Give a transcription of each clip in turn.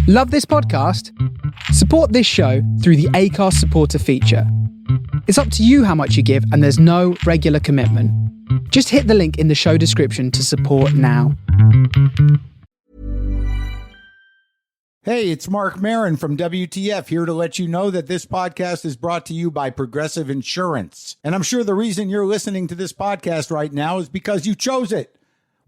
Love this podcast? Support this show through the Acast supporter feature. It's up to you how much you give, and there's no regular commitment. Just hit the link in the show description to support now. Hey, it's Mark Maron from WTF, here to let you know that this podcast is brought to you by Progressive Insurance. And I'm sure the reason you're listening to this podcast right now is because you chose it.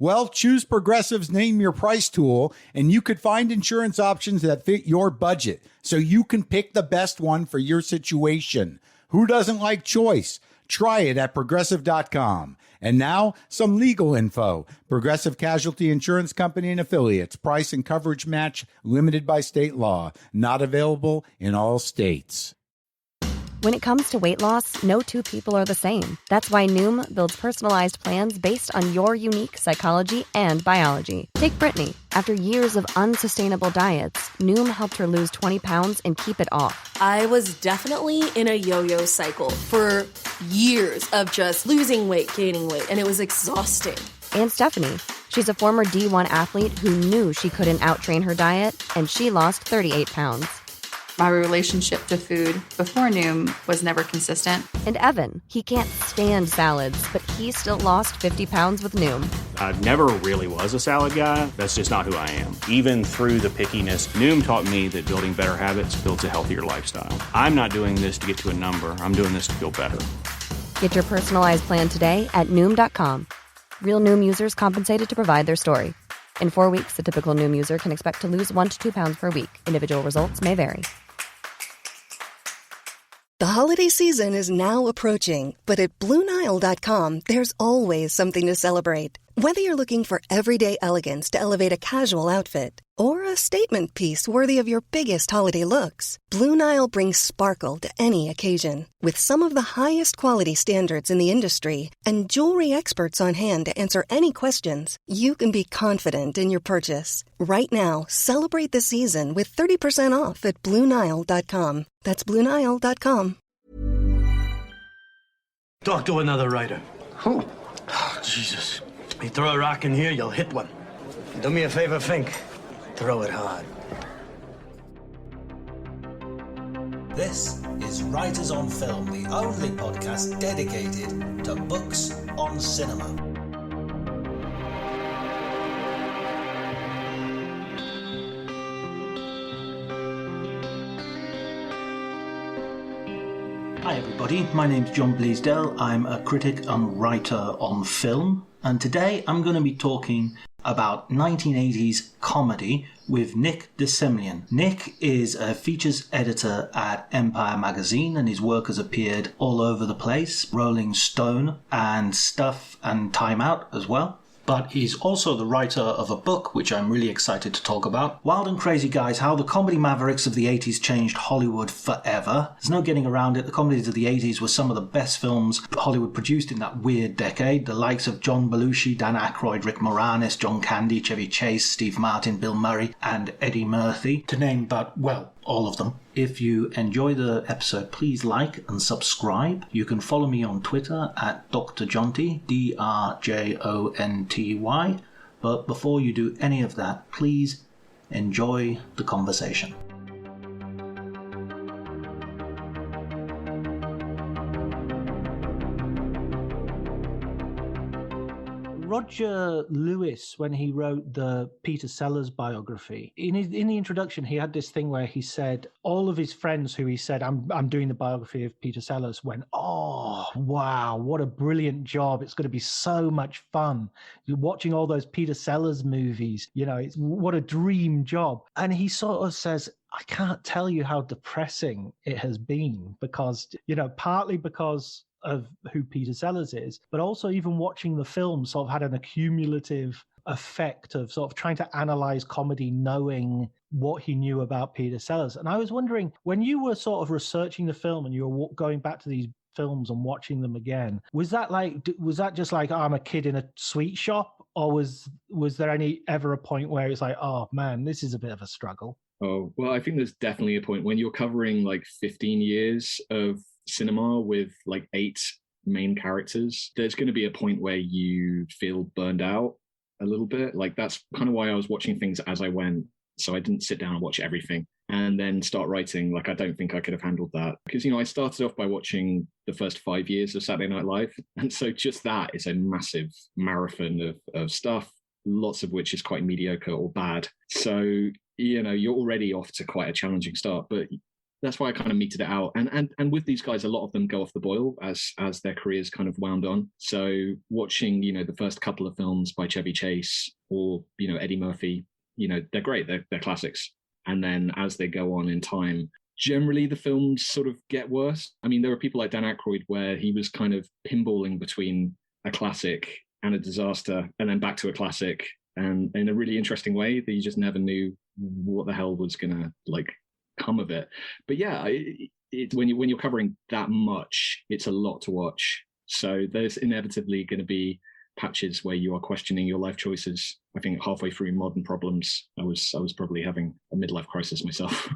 Well, choose Progressive's Name Your Price tool, and you could find insurance options that fit your budget, so you can pick the best one for your situation. Who doesn't like choice? Try it at Progressive.com. And now, some legal info. Progressive Casualty Insurance Company and Affiliates. Price and coverage match limited by state law. Not available in all states. When it comes to weight loss, no two people are the same. That's why Noom builds personalized plans based on your unique psychology and biology. Take Brittany. After years of unsustainable diets, Noom helped her lose 20 pounds and keep it off. I was definitely in a yo-yo cycle for years of just losing weight, gaining weight, and it was exhausting. And Stephanie. She's a former D1 athlete who knew she couldn't outtrain her diet, and she lost 38 pounds. My relationship to food before Noom was never consistent. And Evan, he can't stand salads, but he still lost 50 pounds with Noom. I never really was a salad guy. That's just not who I am. Even through the pickiness, Noom taught me that building better habits builds a healthier lifestyle. I'm not doing this to get to a number. I'm doing this to feel better. Get your personalized plan today at Noom.com. Real Noom users compensated to provide their story. In 4 weeks, the typical Noom user can expect to lose 1 to 2 pounds per week. Individual results may vary. The holiday season is now approaching, but at BlueNile.com, there's always something to celebrate. Whether you're looking for everyday elegance to elevate a casual outfit or a statement piece worthy of your biggest holiday looks, Blue Nile brings sparkle to any occasion. With some of the highest quality standards in the industry and jewelry experts on hand to answer any questions, you can be confident in your purchase. Right now, celebrate the season with 30% off at BlueNile.com. That's BlueNile.com. Talk to another writer. Who? Oh, Jesus. You throw a rock in here, you'll hit one. Do me a favor, Fink. Throw it hard. This is Writers on Film, the only podcast dedicated to books on cinema. Hi everybody, my name's John Bleasdale. I'm a critic and writer on film, and today I'm going to be talking about 1980s comedy with Nick de Semlyen. Nick is a features editor at Empire magazine, and his work has appeared all over the place, Rolling Stone and Stuff and Time Out as well. But he's also the writer of a book which I'm really excited to talk about. Wild and Crazy Guys, How the Comedy Mavericks of the 80s Changed Hollywood Forever. There's no getting around it. The comedies of the 80s were some of the best films Hollywood produced in that weird decade. The likes of John Belushi, Dan Aykroyd, Rick Moranis, John Candy, Chevy Chase, Steve Martin, Bill Murray, and Eddie Murphy, to name but, well, all of them. If you enjoy the episode, please like and subscribe. You can follow me on Twitter at Dr. Jonty, DRJONTY. But before you do any of that, please enjoy the conversation. Roger Lewis, when he wrote the Peter Sellers biography, in the introduction, he had this thing where he said all of his friends who he said, I'm doing the biography of Peter Sellers, went, oh, wow, what a brilliant job. It's going to be so much fun. You're watching all those Peter Sellers movies. You know, what a dream job. And he sort of says, I can't tell you how depressing it has been because, you know, partly because of who Peter Sellers is, but also even watching the film sort of had an accumulative effect of sort of trying to analyze comedy, knowing what he knew about Peter Sellers. And I was wondering, when you were sort of researching the film and you were going back to these films and watching them again, was that just like, oh, I'm a kid in a sweet shop, or was there ever a point where it's like, oh man, this is a bit of a struggle? Oh, well, I think there's definitely a point when you're covering like 15 years of cinema with like 8 main characters. There's going to be a point where you feel burned out a little bit. Like, that's kind of why I was watching things as I went. So I didn't sit down and watch everything and then start writing. Like, I don't think I could have handled that because, I started off by watching the first 5 years of Saturday Night Live. And so just that is a massive marathon of stuff, lots of which is quite mediocre or bad. So, you're already off to quite a challenging start, but that's why I kind of meted it out. And with these guys, a lot of them go off the boil as their careers kind of wound on. So watching, the first couple of films by Chevy Chase or, Eddie Murphy, they're great. They're classics. And then as they go on in time, generally the films sort of get worse. I mean, there are people like Dan Aykroyd where he was kind of pinballing between a classic and a disaster and then back to a classic, and in a really interesting way that you just never knew what the hell was going to come of it. But yeah, when you're covering that much, it's a lot to watch. So there's inevitably going to be patches where you are questioning your life choices. I think halfway through Modern Problems, I was probably having a midlife crisis myself.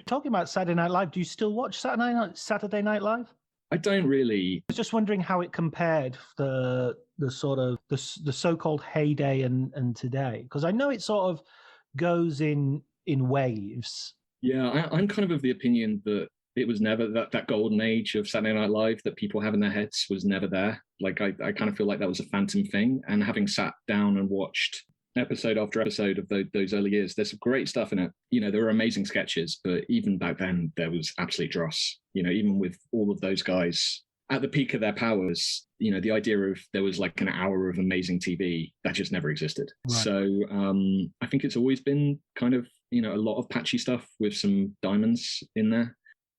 Talking about Saturday Night Live, do you still watch Saturday Night Live? I don't really. I was just wondering how it compared the sort of the so-called heyday and today, because I know it sort of goes in waves. Yeah, I'm kind of the opinion that it was never that golden age of Saturday Night Live that people have in their heads was never there. Like, I kind of feel like that was a phantom thing. And having sat down and watched episode after episode of those early years, there's some great stuff in it. There were amazing sketches, but even back then there was absolute dross. Even with all of those guys at the peak of their powers, the idea of there was like an hour of amazing TV that just never existed. Right. So I think it's always been kind of, a lot of patchy stuff with some diamonds in there.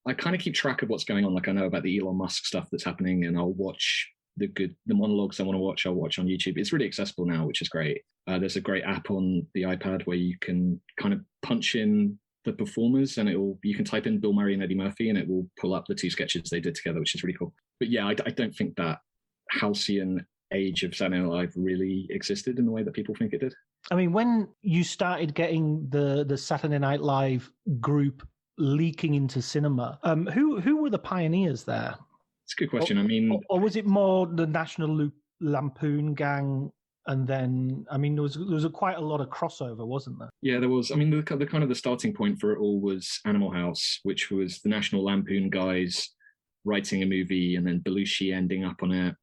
I kind of keep track of what's going on. Like, I know about the Elon Musk stuff that's happening, and I'll watch the monologues I want to watch. I'll watch on YouTube. It's really accessible now, which is great. There's a great app on the iPad where you can kind of punch in the performers, and you can type in Bill Murray and Eddie Murphy, and it will pull up the two sketches they did together, which is really cool. But yeah, I don't think that halcyon age of Saturday Night Live really existed in the way that people think it did. I mean, when you started getting the Saturday Night Live group leaking into cinema, who were the pioneers there? It's a good question. Or was it more the National Lampoon gang? And then, there was quite a lot of crossover, wasn't there? Yeah, there was. The kind of the starting point for it all was Animal House, which was the National Lampoon guys writing a movie, and then Belushi ending up on it,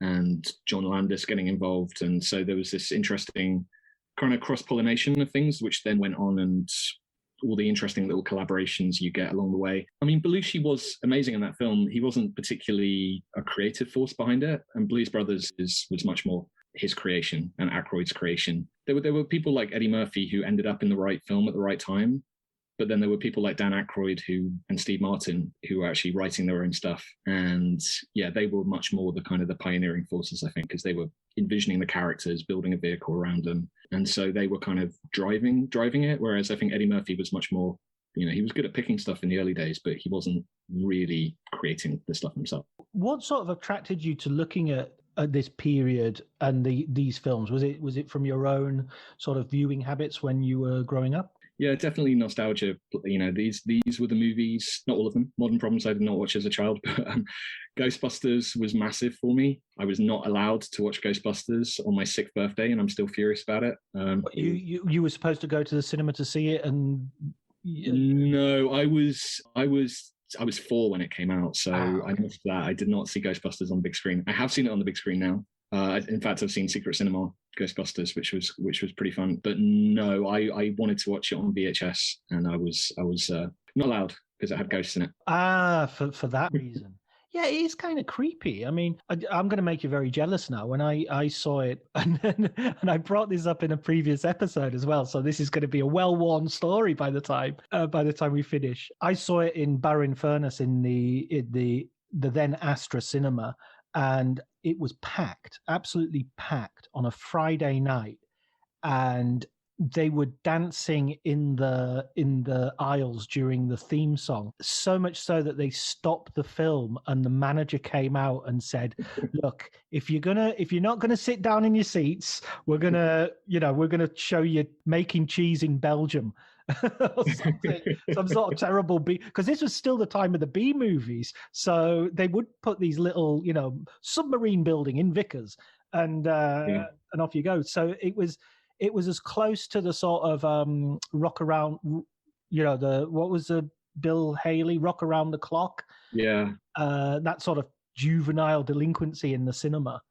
and John Landis getting involved. And so there was this interesting kind of cross-pollination of things, which then went on, and all the interesting little collaborations you get along the way. Belushi was amazing in that film. He wasn't particularly a creative force behind it, and Blues Brothers was much more his creation and Aykroyd's creation. There were people like Eddie Murphy who ended up in the right film at the right time, but then there were people like Dan Aykroyd and Steve Martin who were actually writing their own stuff. And yeah, they were much more the kind of the pioneering forces, I think, because they were envisioning the characters, building a vehicle around them. And so they were kind of driving it. Whereas I think Eddie Murphy was much more, he was good at picking stuff in the early days, but he wasn't really creating the stuff himself. What sort of attracted you to looking at this period and these films? Was it from your own sort of viewing habits when you were growing up? Yeah, definitely nostalgia. These were the movies, not all of them. Modern Problems I did not watch as a child, but Ghostbusters was massive for me. I was not allowed to watch Ghostbusters on my 6th birthday, and I'm still furious about it. You were supposed to go to the cinema to see it, and no, I was 4 when it came out, so I missed that. I did not see Ghostbusters on the big screen. I have seen it on the big screen now. In fact, I've seen Secret Cinema Ghostbusters, which was pretty fun. But no, I wanted to watch it on VHS, and I was not allowed because it had ghosts in it. For that reason. Yeah, it is kind of creepy. I'm going to make you very jealous now. When I saw it, and I brought this up in a previous episode as well, so this is going to be a well-worn story by the time we finish. I saw it in Barrow-in-Furness in the then Astra Cinema, and it was packed, absolutely packed on a Friday night, and they were dancing in the aisles during the theme song, so much so that they stopped the film, and the manager came out and said, look, if you're not gonna sit down in your seats, we're gonna show you making cheese in Belgium. Or something, some sort of terrible because this was still the time of the B movies, so they would put these little submarine building in Vickers, and off you go. So it it was as close to the sort of rock around, what was the Bill Haley Rock Around the Clock? Yeah. That sort of juvenile delinquency in the cinema.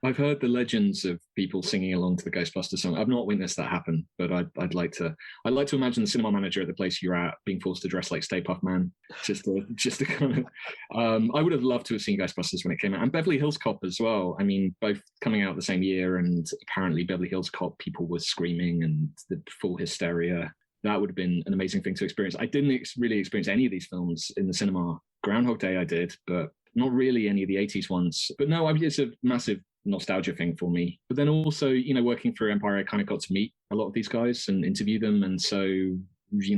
I've heard the legends of people singing along to the Ghostbusters song. I've not witnessed that happen, but I'd like to imagine the cinema manager at the place you're at being forced to dress like Stay Puft Man, just to kind of. I would have loved to have seen Ghostbusters when it came out, and Beverly Hills Cop as well. I mean, both coming out the same year, and apparently Beverly Hills Cop, people were screaming and the full hysteria. That would have been an amazing thing to experience. I didn't really experience any of these films in the cinema. Groundhog Day I did, but not really any of the 80s ones. But no, it's a massive nostalgia thing for me. But then also, working through Empire, I kind of got to meet a lot of these guys and interview them. And so,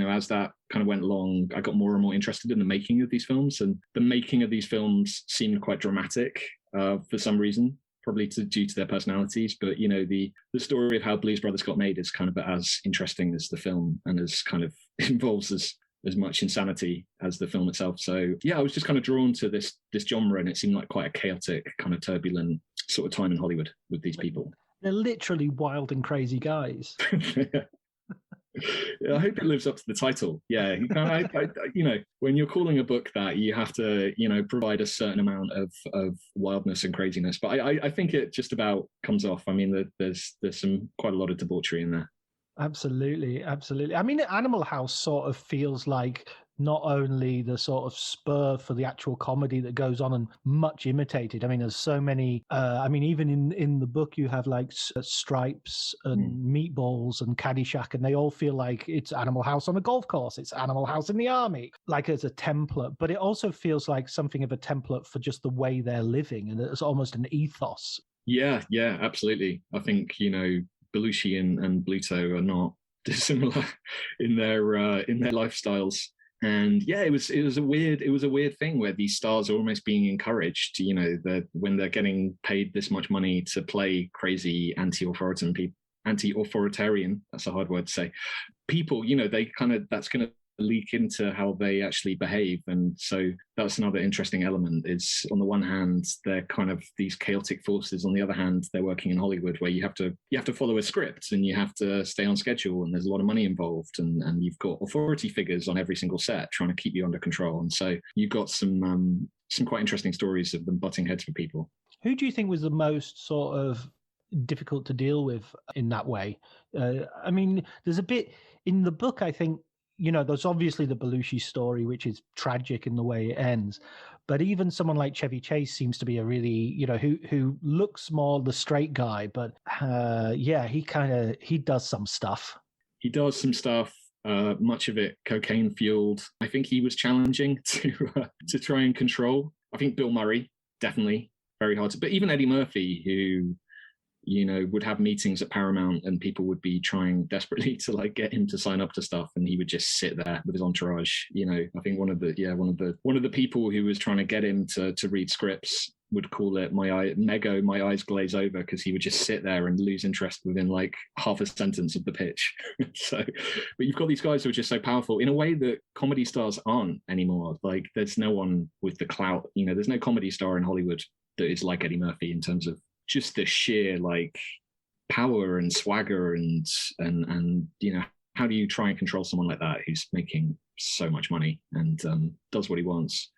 as that kind of went along, I got more and more interested in the making of these films. And the making of these films seemed quite dramatic for some reason, probably due to their personalities. But, the story of how Blues Brothers got made is kind of as interesting as the film, and as kind of involves as much insanity as the film itself. So yeah, I was just kind of drawn to this genre, and it seemed like quite a chaotic, kind of turbulent sort of time in Hollywood with these people. They're literally wild and crazy guys. Yeah, I hope it lives up to the title. Yeah, when you're calling a book that, you have to, provide a certain amount of wildness and craziness. But I think it just about comes off. I mean, there's quite a lot of debauchery in there. Absolutely. I mean, Animal House sort of feels like not only the sort of spur for the actual comedy that goes on and much imitated. I mean, there's so many. Even in the book, you have like Stripes and Meatballs and Caddyshack, and they all feel like it's Animal House on a golf course. It's Animal House in the army, like as a template. But it also feels like something of a template for just the way they're living, and it's almost an ethos. Yeah, absolutely. I think Belushi and Bluto are not dissimilar in their lifestyles. And yeah, it was a weird thing where these stars are almost being encouraged, when they're getting paid this much money to play crazy anti-authoritarian, that's a hard word to say, people, that's going to leak into how they actually behave. And so that's another interesting element, is on the one hand, they're kind of these chaotic forces. On the other hand, they're working in Hollywood, where you have to follow a script, and you have to stay on schedule, and there's a lot of money involved, and you've got authority figures on every single set trying to keep you under control. And so you've got some quite interesting stories of them butting heads for people. Who do you think was the most sort of difficult to deal with in that way? I mean, there's a bit in the book, I think, there's obviously the Belushi story, which is tragic in the way it ends. But even someone like Chevy Chase seems to be a really, who looks more the straight guy. But he does some stuff. He does some stuff, much of it cocaine fueled. I think he was challenging to try and control. I think Bill Murray, definitely very hard to, but even Eddie Murphy, who would have meetings at Paramount, and people would be trying desperately to get him to sign up to stuff, and he would just sit there with his entourage. I think one of the people who was trying to get him to read scripts would call it my eyes glaze over, because he would just sit there and lose interest within like half a sentence of the pitch. But you've got these guys who are just so powerful in a way that comedy stars aren't anymore. Like, there's no one with the clout. There's no comedy star in Hollywood that is like Eddie Murphy in terms of just the sheer power and swagger and how do you try and control someone like that who's making so much money and does what he wants?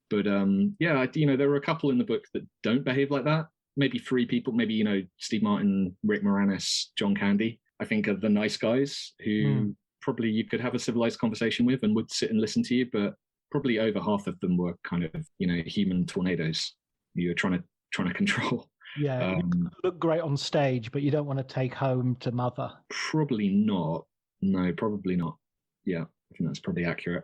But there were a couple in the book that don't behave like that. Maybe 3 people, maybe Steve Martin, Rick Moranis, John Candy, I think, are the nice guys who probably you could have a civilized conversation with and would sit and listen to you. But probably over half of them were kind of human tornadoes you were trying to control. Yeah, look great on stage, but you don't want to take home to mother. Probably not. No, probably not. Yeah, I think that's probably accurate.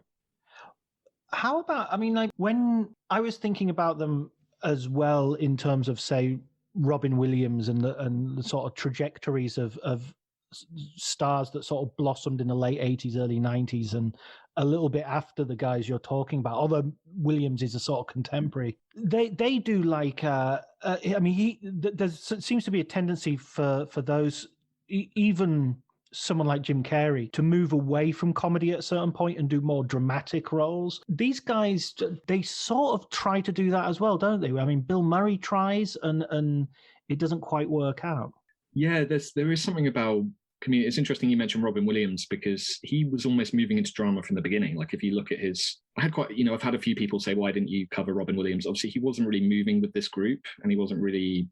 How about, when I was thinking about them as well in terms of, say, Robin Williams and the sort of trajectories of stars that sort of blossomed in the late 80s, early 90s, and a little bit after the guys you're talking about, although Williams is a sort of contemporary. They do there seems to be a tendency for those, even someone like Jim Carrey, to move away from comedy at a certain point and do more dramatic roles. These guys, they sort of try to do that as well, don't they? I mean, Bill Murray tries and it doesn't quite work out. Yeah, there is something about comedian. It's interesting you mentioned Robin Williams, because he was almost moving into drama from the beginning. Like if you look at his, I've had a few people say, why didn't you cover Robin Williams? Obviously he wasn't really moving with this group, and he wasn't really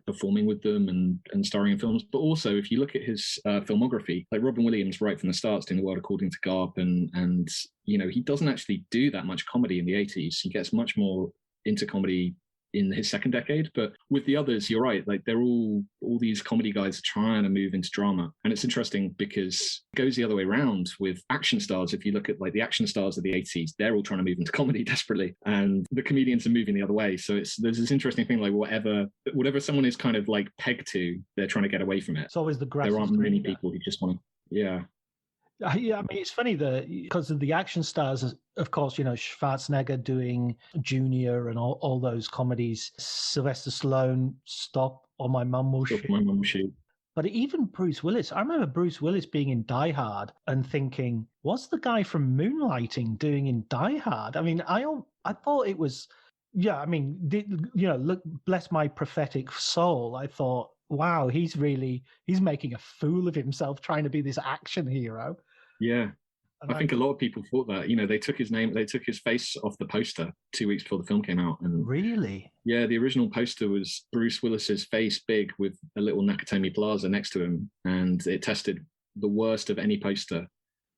performing with them and starring in films. But also if you look at his filmography, like Robin Williams right from the start doing The World According to Garp, and he doesn't actually do that much comedy in the 80s. He gets much more into comedy in his second decade. But with the others, you're right, like they're all these comedy guys trying to move into drama. And it's interesting because it goes the other way around with action stars. If you look at like the action stars of the 80s, they're all trying to move into comedy desperately, and the comedians are moving the other way. So there's this interesting thing, like whatever someone is kind of like pegged to, they're trying to get away from it. It's always the grass. There aren't many people who just want to, yeah. Yeah, I mean, it's funny that because of the action stars, of course, Schwarzenegger doing Junior and all those comedies, Sylvester Stallone, Stop or My Mum Will Shoot. My Mum Will Shoot. But even Bruce Willis, I remember Bruce Willis being in Die Hard and thinking, what's the guy from Moonlighting doing in Die Hard? I mean, I thought it was, yeah, I mean, look, bless my prophetic soul. I thought, wow, he's making a fool of himself trying to be this action hero. Yeah. I think a lot of people thought that. They took his face off the poster 2 weeks before the film came out. And really? Yeah, the original poster was Bruce Willis's face big with a little Nakatomi Plaza next to him, and it tested the worst of any poster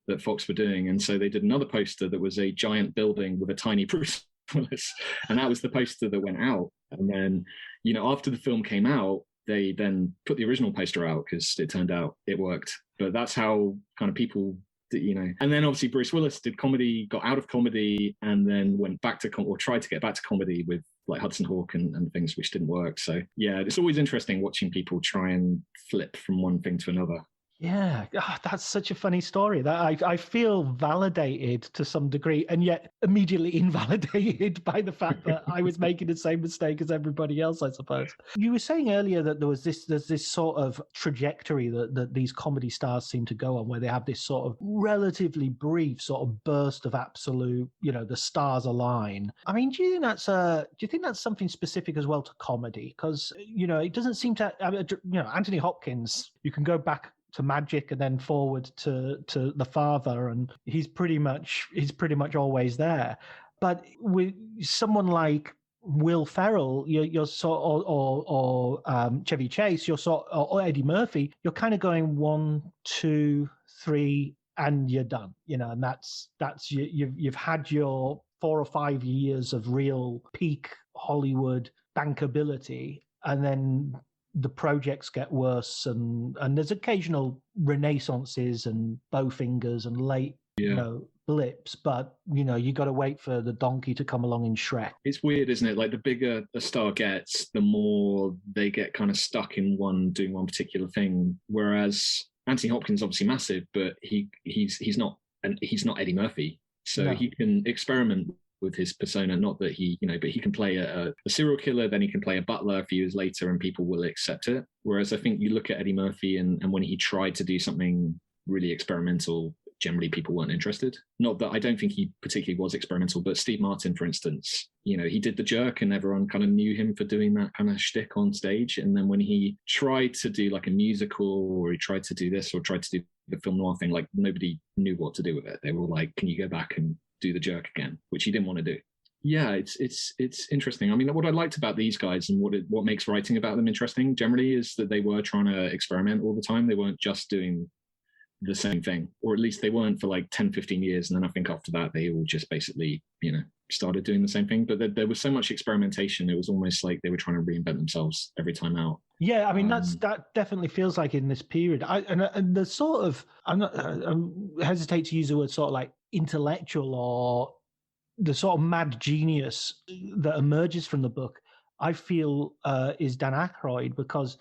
that Fox were doing. And so they did another poster that was a giant building with a tiny Bruce Willis, and that was the poster that went out. And then, after the film came out, they then put the original poster out because it turned out it worked. But that's how kind of people, and then obviously Bruce Willis did comedy, got out of comedy, and then went back to or tried to get back to comedy with like Hudson Hawk and things, which didn't work. So yeah, it's always interesting watching people try and flip from one thing to another. Yeah, that's such a funny story. That I feel validated to some degree, and yet immediately invalidated by the fact that I was making the same mistake as everybody else, I suppose. You were saying earlier that there's this sort of trajectory that these comedy stars seem to go on, where they have this sort of relatively brief sort of burst of absolute, the stars align. I mean, do you think that's something specific as well to comedy? Because it doesn't seem to. Anthony Hopkins, you can go back to Magic and then forward to The Father, and he's pretty much always there. But with someone like Will Ferrell, you're sort or Chevy Chase, you're sort or Eddie Murphy, you're kind of going 1, 2, 3, and you're done. And that's you've had your 4 or 5 years of real peak Hollywood bankability, and then the projects get worse, and there's occasional renaissances and bowfingers and late blips, but you got to wait for the donkey to come along in Shrek. It's weird, isn't it? Like the bigger a star gets, the more they get kind of stuck in doing one particular thing. Whereas Anthony Hopkins is obviously massive, but he's not Eddie Murphy, so he can experiment with his persona. Not that but he can play a serial killer, then he can play a butler a few years later and people will accept it. Whereas I think you look at Eddie Murphy and when he tried to do something really experimental, generally people weren't interested. Not that I don't think he particularly was experimental, but Steve Martin, for instance, he did The Jerk and everyone kind of knew him for doing that kind of shtick on stage. And then when he tried to do like a musical, or he tried to do this, or tried to do the film noir thing, like nobody knew what to do with it. They were like, can you go back and do The Jerk again, which he didn't want to do. Yeah, it's interesting. I mean, what I liked about these guys and what makes writing about them interesting generally is that they were trying to experiment all the time. They weren't just doing the same thing, or at least they weren't for like 10, 15 years. And then I think after that, they all just basically, started doing the same thing. But there was so much experimentation. It was almost like they were trying to reinvent themselves every time out. Yeah, I mean, that definitely feels like in this period. And the sort of, I hesitate to use the word sort of like intellectual, or the sort of mad genius that emerges from the book, I feel is Dan Aykroyd, because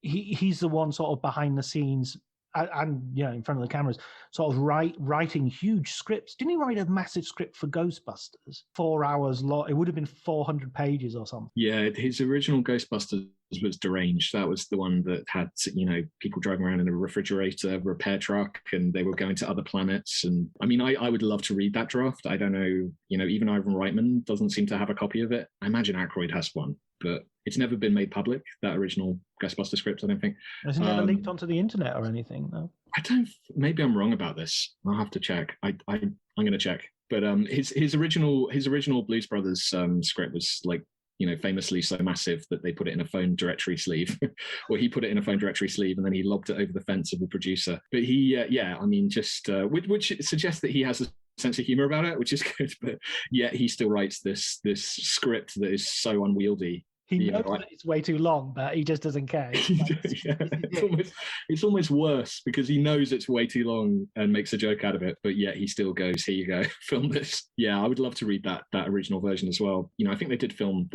he's the one sort of behind the scenes and in front of the cameras, sort of writing huge scripts. Didn't he write a massive script for Ghostbusters? 4 hours long. It would have been 400 pages or something. Yeah, his original Ghostbusters was deranged. That was the one that had people driving around in a refrigerator repair truck, and they were going to other planets. And I mean, I would love to read that draft. I don't know, even Ivan Reitman doesn't seem to have a copy of it. I imagine Aykroyd has one, but it's never been made public, that original Ghostbuster script, I don't think. Has it never leaked onto the internet or anything? No. Maybe I'm wrong about this. I'll have to check. I'm going to check. But his original Blues Brothers script was like, famously so massive that they put it in a phone directory sleeve, or he put it in a phone directory sleeve, and then he lobbed it over the fence of the producer. But he, which suggests that he has a sense of humor about it, which is good. But yet he still writes this script that is so unwieldy. He knows that it's way too long, but he just doesn't care. It's almost worse because he knows it's way too long and makes a joke out of it, but yet he still goes, "Here you go, film this." Yeah, I would love to read that original version as well. I think they did film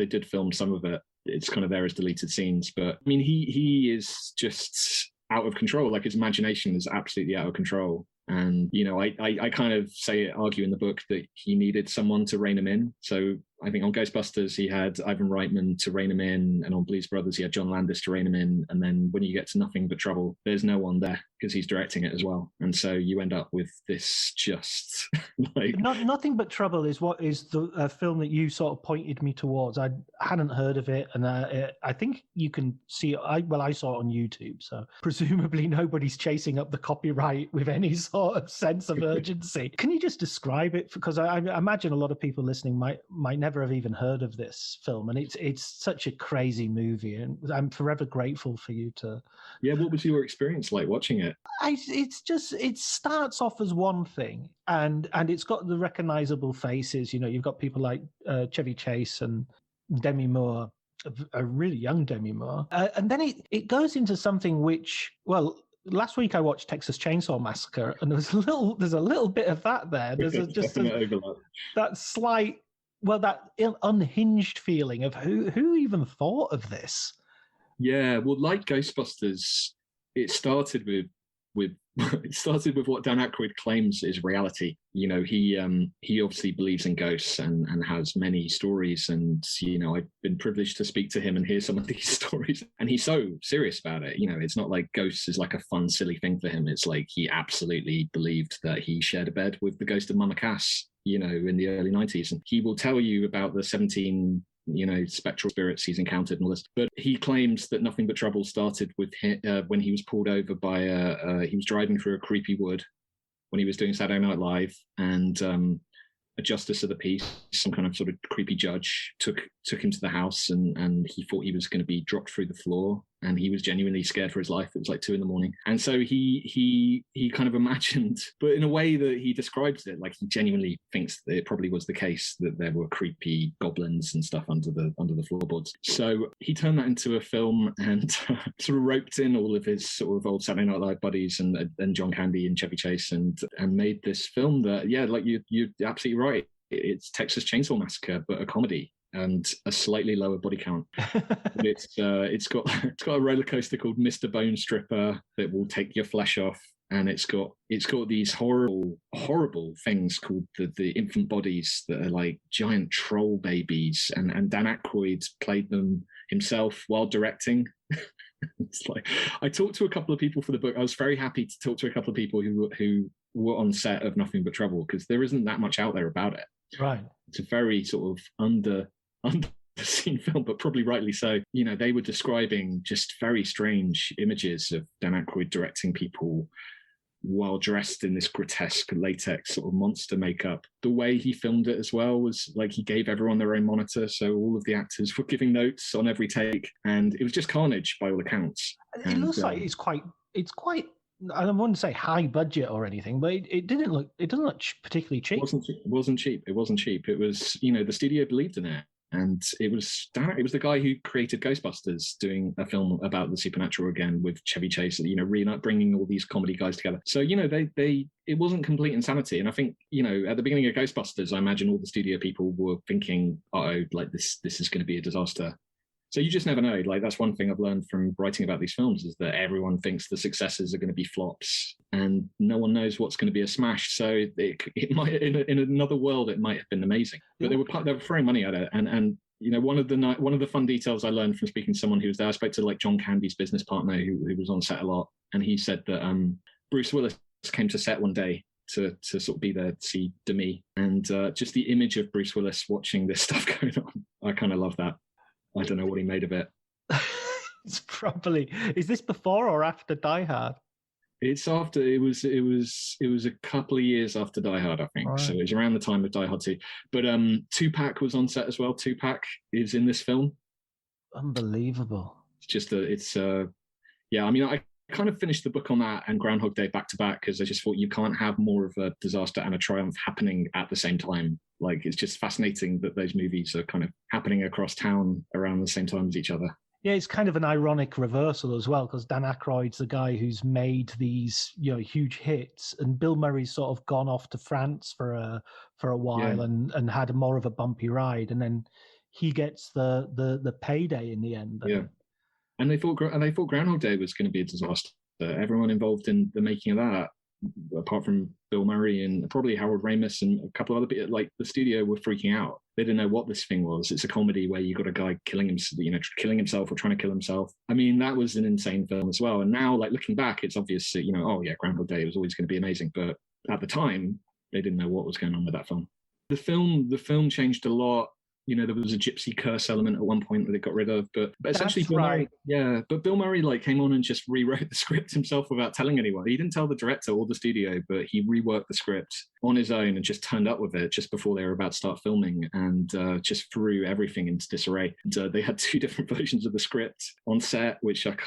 some of it. It's kind of there as deleted scenes, but I mean, he is just out of control. Like, his imagination is absolutely out of control. And, I kind of argue in the book that he needed someone to rein him in. So I think on Ghostbusters, he had Ivan Reitman to rein him in. And on Blues Brothers, he had John Landis to rein him in. And then when you get to Nothing But Trouble, there's no one there because he's directing it as well. And so you end up with this just like... Nothing But Trouble is what is the film that you sort of pointed me towards. I hadn't heard of it. And I think you can see it. I saw it on YouTube. So presumably nobody's chasing up the copyright with any sort of sense of urgency. Can you just describe it? Because I imagine a lot of people listening might never have even heard of this film, and it's such a crazy movie, and I'm forever grateful for you to... Yeah, what was your experience like watching it? It starts off as one thing, and it's got the recognizable faces. You've got people like Chevy Chase and Demi Moore, a really young Demi Moore, and then it goes into something which, well, last week I watched Texas Chainsaw Massacre, and there's a little bit of that there. There's that slight, that unhinged feeling of who even thought of this. Yeah, well, like Ghostbusters, it started with what Dan Aykroyd claims is reality. He obviously believes in ghosts and has many stories, and I've been privileged to speak to him and hear some of these stories, and he's so serious about it. It's not like ghosts is like a fun, silly thing for him. It's like he absolutely believed that he shared a bed with the ghost of Mama Cass, in the early 90s, and he will tell you about the 17 spectral spirits he's encountered and all this. But he claims that Nothing But Trouble started with him, when he was pulled over by he was driving through a creepy wood when he was doing Saturday Night Live, and a justice of the peace, some kind of sort of creepy judge, took him to the house, and he thought he was going to be dropped through the floor, and he was genuinely scared for his life. It was like 2 a.m, and so he kind of imagined, but in a way that he describes it, like he genuinely thinks that it probably was the case that there were creepy goblins and stuff under the floorboards. So he turned that into a film and sort of roped in all of his sort of old Saturday Night Live buddies and John Candy and Chevy Chase and made this film that, yeah, like you're absolutely right. It's Texas Chainsaw Massacre, but a comedy and a slightly lower body count. It's got a roller coaster called Mr. Bone Stripper that will take your flesh off, and it's got these horrible things called the infant bodies that are like giant troll babies, and Dan Aykroyd played them himself while directing. It's like, I talked to a couple of people for the book. I was very happy to talk to a couple of people who were on set of Nothing But Trouble, because there isn't that much out there about it. Right. It's a very sort of under the scene film, but probably rightly so. They were describing just very strange images of Dan Aykroyd directing people while dressed in this grotesque latex sort of monster makeup. The way he filmed it as well was like he gave everyone their own monitor, so all of the actors were giving notes on every take, and it was just carnage by all accounts. It looks like it's quite. I don't want to say high budget or anything, but it doesn't look particularly cheap. It wasn't cheap. It was, the studio believed in it. And it was the guy who created Ghostbusters doing a film about the supernatural again with Chevy Chase, bringing all these comedy guys together. So, it wasn't complete insanity. And I think, at the beginning of Ghostbusters, I imagine all the studio people were thinking, like this is going to be a disaster. So you just never know. Like, that's one thing I've learned from writing about these films, is that everyone thinks the successes are going to be flops, and no one knows what's going to be a smash. So it might, in another world, it might have been amazing. But they were throwing money at it, and one of the fun details I learned from speaking to someone who was there, I spoke to like John Candy's business partner who was on set a lot, and he said that Bruce Willis came to set one day to sort of be there to see Demi, and just the image of Bruce Willis watching this stuff going on, I kind of love that. I don't know what he made of it. It's probably, is this before or after Die Hard? It's after, it was a couple of years after Die Hard, I think. Right. So it was around the time of Die Hard 2. But Tupac was on set as well. Tupac is in this film. Unbelievable. It's just yeah, I mean, I kind of finished the book on that and Groundhog Day back to back because I just thought you can't have more of a disaster and a triumph happening at the same time. Like, it's just fascinating that those movies are kind of happening across town around the same time as each other. Yeah, it's kind of an ironic reversal as well, because Dan Aykroyd's the guy who's made these, huge hits, and Bill Murray's sort of gone off to France for a while and had more of a bumpy ride, and then he gets the payday in the end. Yeah, and they thought Groundhog Day was going to be a disaster. Everyone involved in the making of that, apart from Bill Murray and probably Harold Ramis and a couple of other people, like the studio, were freaking out. They didn't know what this thing was. It's a comedy where you got a guy killing himself or trying to kill himself. I mean, that was an insane film as well. And now, like, looking back, it's obvious that, oh yeah, Groundhog Day was always going to be amazing. But at the time, they didn't know what was going on with that film. The film changed a lot. There was a gypsy curse element at one point that they got rid of, but essentially, Bill Murray like came on and just rewrote the script himself without telling anyone. He didn't tell the director or the studio, but he reworked the script on his own and just turned up with it just before they were about to start filming, and just threw everything into disarray. And, they had 2 different versions of the script on set, which I've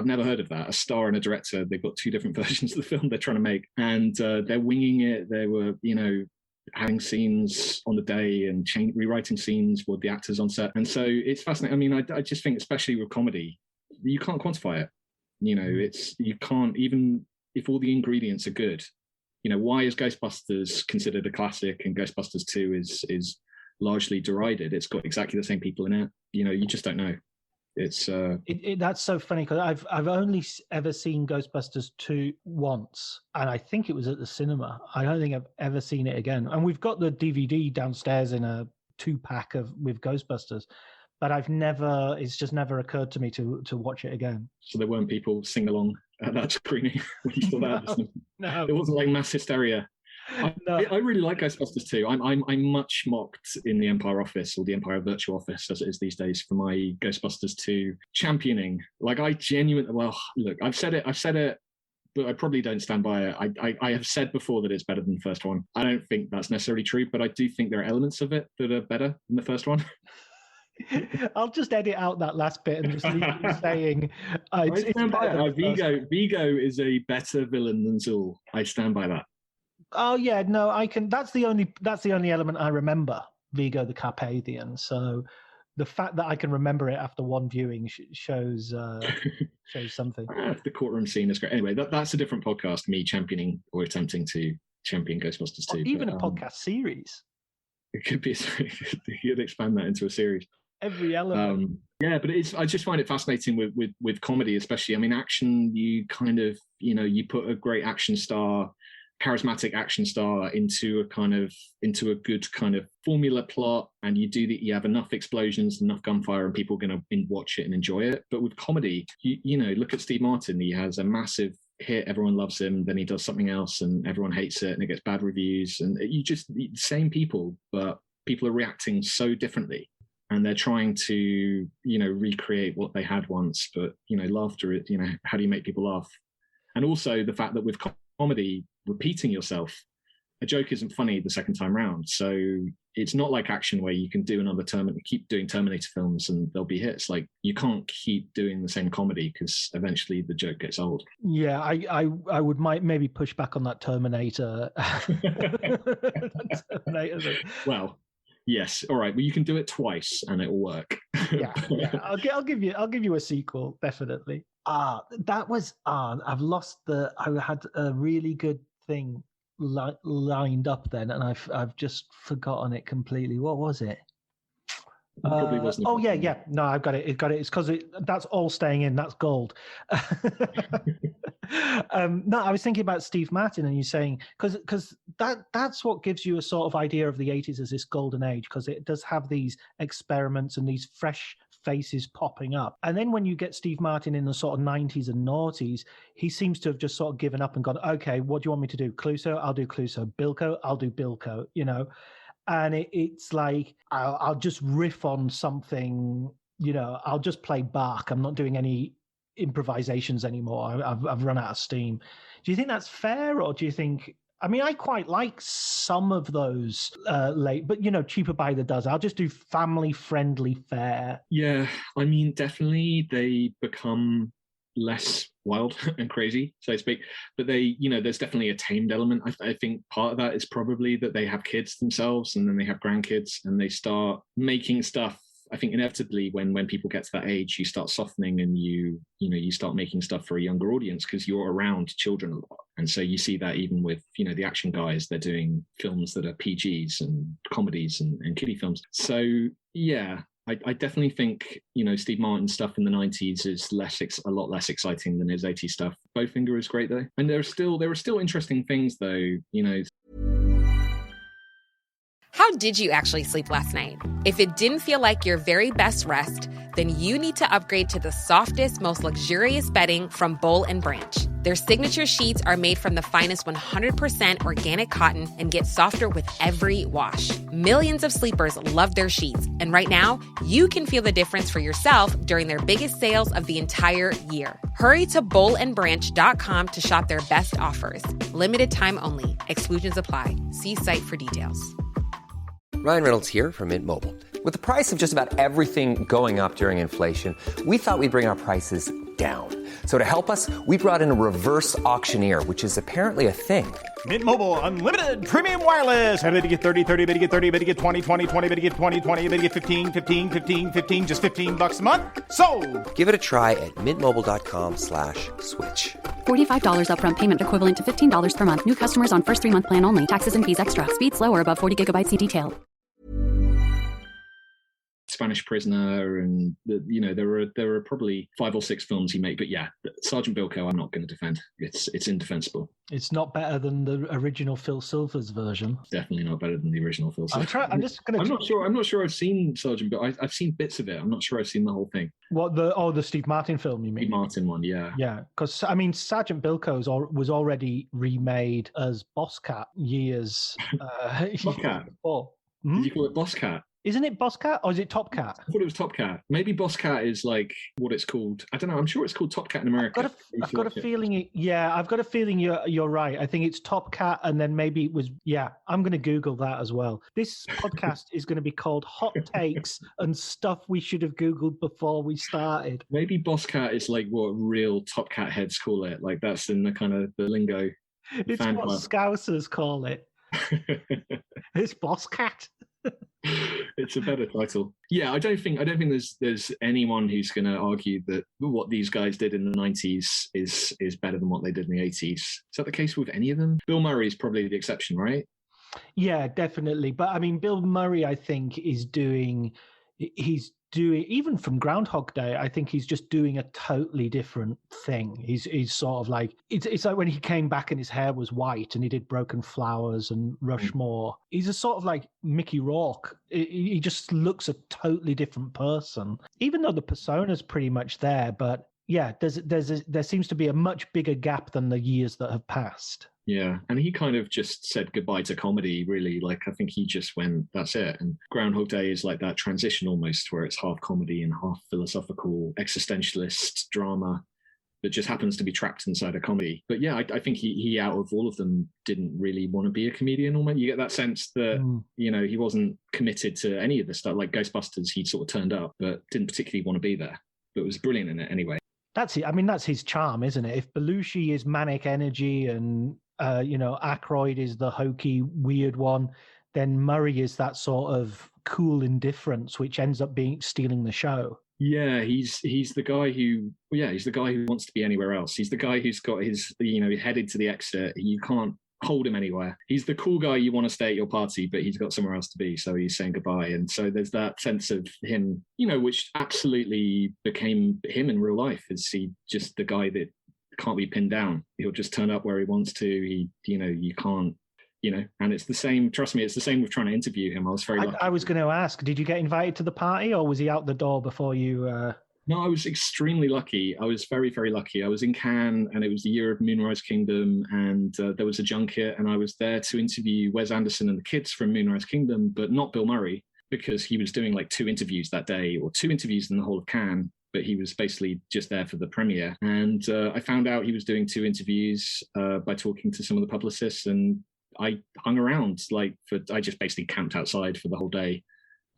never head of that. A star and a director, they've got 2 different versions of the film they're trying to make, and they're winging it. They were, adding scenes on the day and rewriting scenes with the actors on set. And so it's fascinating. I mean, I just think, especially with comedy, you can't quantify it. You can't, even if all the ingredients are good. Why is Ghostbusters considered a classic and Ghostbusters 2 is largely derided? It's got exactly the same people in it. You just don't know. It's that's so funny, because I've only ever seen Ghostbusters 2 once, and I think it was at the cinema. I don't think I've ever seen it again. And we've got the DVD downstairs in a 2-pack with Ghostbusters, but it's just never occurred to me to watch it again. So there weren't people sing along at that screening when you saw that? No. It wasn't like mass hysteria. I really like Ghostbusters 2. I'm much mocked in the Empire office, or the Empire Virtual Office as it is these days, for my Ghostbusters 2 championing. Like, I genuinely, look, I've said it, but I probably don't stand by it. I have said before that it's better than the first one. I don't think that's necessarily true, but I do think there are elements of it that are better than the first one. I'll just edit out that last bit and just leave you saying I stand by it. Vigo is a better villain than Zool. I stand by that. Oh yeah, no, I can. That's the only element I remember. Vigo the Carpathian. So the fact that I can remember it after one viewing shows something. The courtroom scene is great. Anyway, that's a different podcast. Me championing or attempting to champion Ghostbusters 2. Even a podcast series. It could be. You'd expand that into a series. Every element. Yeah, but I just find it fascinating with comedy, especially. I mean, action. You kind of you put a great action star, charismatic action star into a good kind of formula plot, and you have enough explosions, enough gunfire, and people are going to watch it and enjoy it. But with comedy, look at Steve Martin. He has a massive hit, everyone loves him, then he does something else and everyone hates it and it gets bad reviews, and the same people, but people are reacting so differently, and they're trying to recreate what they had once. But laughter is, how do you make people laugh? And also the fact that with comedy, repeating yourself, a joke isn't funny the second time round. So it's not like action where you can do another keep doing Terminator films and they'll be hits. Like, you can't keep doing the same comedy because eventually the joke gets old. Yeah, I would maybe push back on that Terminator. Well, yes, all right. Well, you can do it twice and it will work. yeah. I'll give you a sequel, definitely. That was I've lost I had a really good thing lined up then, and I've just forgotten it completely. What was it? Probably wasn't. Oh yeah. No, I've got it. It's because that's all staying in. That's gold. No, I was thinking about Steve Martin, and you're saying because that's what gives you a sort of idea of the 80s as this golden age, because it does have these experiments and these fresh faces popping up. And then when you get Steve Martin in the sort of 90s and noughties, he seems to have just sort of given up and gone, okay, what do you want me to do? Clouseau? I'll do Clouseau. Bilko? I'll do Bilko, and it's like I'll just riff on something. I'll just play Bach. I'm not doing any improvisations anymore. I've run out of steam. Do you think that's fair, or do you think? I mean, I quite like some of those late, but cheaper by the dozen. I'll just do family-friendly fare. Yeah, I mean, definitely they become less wild and crazy, so to speak. But there's definitely a tamed element. I think part of that is probably that they have kids themselves, and then they have grandkids, and they start making stuff. I think inevitably when people get to that age, you start softening, and you start making stuff for a younger audience because you're around children a lot. And so you see that even with, the action guys, they're doing films that are PGs and comedies and kiddie films. So yeah, I definitely think, Steve Martin's stuff in the 90s is a lot less exciting than his 80s stuff. Bowfinger is great though. And there were still interesting things though, How did you actually sleep last night? If it didn't feel like your very best rest, then you need to upgrade to the softest, most luxurious bedding from Boll & Branch. Their signature sheets are made from the finest 100% organic cotton and get softer with every wash. Millions of sleepers love their sheets, and right now, you can feel the difference for yourself during their biggest sales of the entire year. Hurry to bollandbranch.com to shop their best offers. Limited time only. Exclusions apply. See site for details. Ryan Reynolds here from Mint Mobile. With the price of just about everything going up during inflation, we thought we'd bring our prices down. So to help us, we brought in a reverse auctioneer, which is apparently a thing. Mint Mobile Unlimited Premium Wireless. How to get 30, 30, bit to get 30, bit to get 20, 20, 20, bit to get 20, 20, bit to get 15, 15, 15, 15, just $15 a month? Sold! Give it a try at mintmobile.com/switch. $45 upfront payment equivalent to $15 per month. New customers on first 3-month plan only. Taxes and fees extra. Speed slower above 40 gigabytes. See detail. Spanish Prisoner, and there are probably 5 or 6 films he made. But yeah, Sergeant Bilko, I'm not going to defend. It's indefensible. It's not better than the original Phil Silvers version. Definitely not better than the original Phil Silvers. I'm not sure I've seen Sergeant Bilko. I've seen bits of it. I'm not sure I've seen the whole thing. What the Steve Martin film? You mean Steve Martin one? Yeah. Yeah, because I mean, Sergeant Bilko was already remade as Boss Cat years. Boss Cat. Before. Did you call it Boss Cat? Isn't it Boss Cat or is it Top Cat? I thought it was Top Cat. Maybe Boss Cat is like what it's called. I don't know. I'm sure it's called Top Cat in America. I've got a feeling. I've got a feeling you're right. I think it's Top Cat, and then maybe it was. Yeah, I'm going to Google that as well. This podcast is going to be called Hot Takes and Stuff We Should Have Googled Before We Started. Maybe Boss Cat is like what real Top Cat heads call it. Like that's in the kind of the lingo. It's what Scousers call it. It's Boss Cat. It's a better title. Yeah, I don't think there's anyone who's going to argue that what these guys did in the 90s is better than what they did in the 80s. Is that the case with any of them? Bill Murray is probably the exception, right? Yeah, definitely. But I mean, Bill Murray, I think, he's doing even from Groundhog Day, I think he's just doing a totally different thing. He's sort of like it's like when he came back and his hair was white and he did Broken Flowers and Rushmore. He's a sort of like Mickey Rourke. He just looks a totally different person, even though the persona's pretty much there. But yeah, there seems to be a much bigger gap than the years that have passed. Yeah, and he kind of just said goodbye to comedy, really. Like, I think he just went, that's it. And Groundhog Day is like that transition almost, where it's half comedy and half philosophical, existentialist drama that just happens to be trapped inside a comedy. But yeah, I think he out of all of them didn't really want to be a comedian. Almost, you get that sense that he wasn't committed to any of the stuff. Like Ghostbusters, he sort of turned up, but didn't particularly want to be there. But was brilliant in it anyway. That's it. I mean, that's his charm, isn't it? If Belushi is manic energy and Aykroyd is the hokey, weird one, then Murray is that sort of cool indifference, which ends up stealing the show. Yeah, he's the guy who wants to be anywhere else. He's the guy who's got his, headed to the exit. You can't hold him anywhere. He's the cool guy you want to stay at your party, but he's got somewhere else to be, so he's saying goodbye. And so there's that sense of him, which absolutely became him in real life. Is he just the guy that can't be pinned down? He'll just turn up where he wants to. You can't, and it's the same, trust me, it's the same with trying to interview him. I was very lucky. I was going to ask, did you get invited to the party or was he out the door before you No, I was extremely lucky. I was very, very lucky. I was in Cannes, and it was the year of Moonrise Kingdom, and there was a junket, and I was there to interview Wes Anderson and the kids from Moonrise Kingdom, but not Bill Murray, because he was doing like 2 interviews that day, or 2 interviews in the whole of Cannes, but he was basically just there for the premiere. And I found out he was doing 2 interviews by talking to some of the publicists, and I hung around I just basically camped outside for the whole day,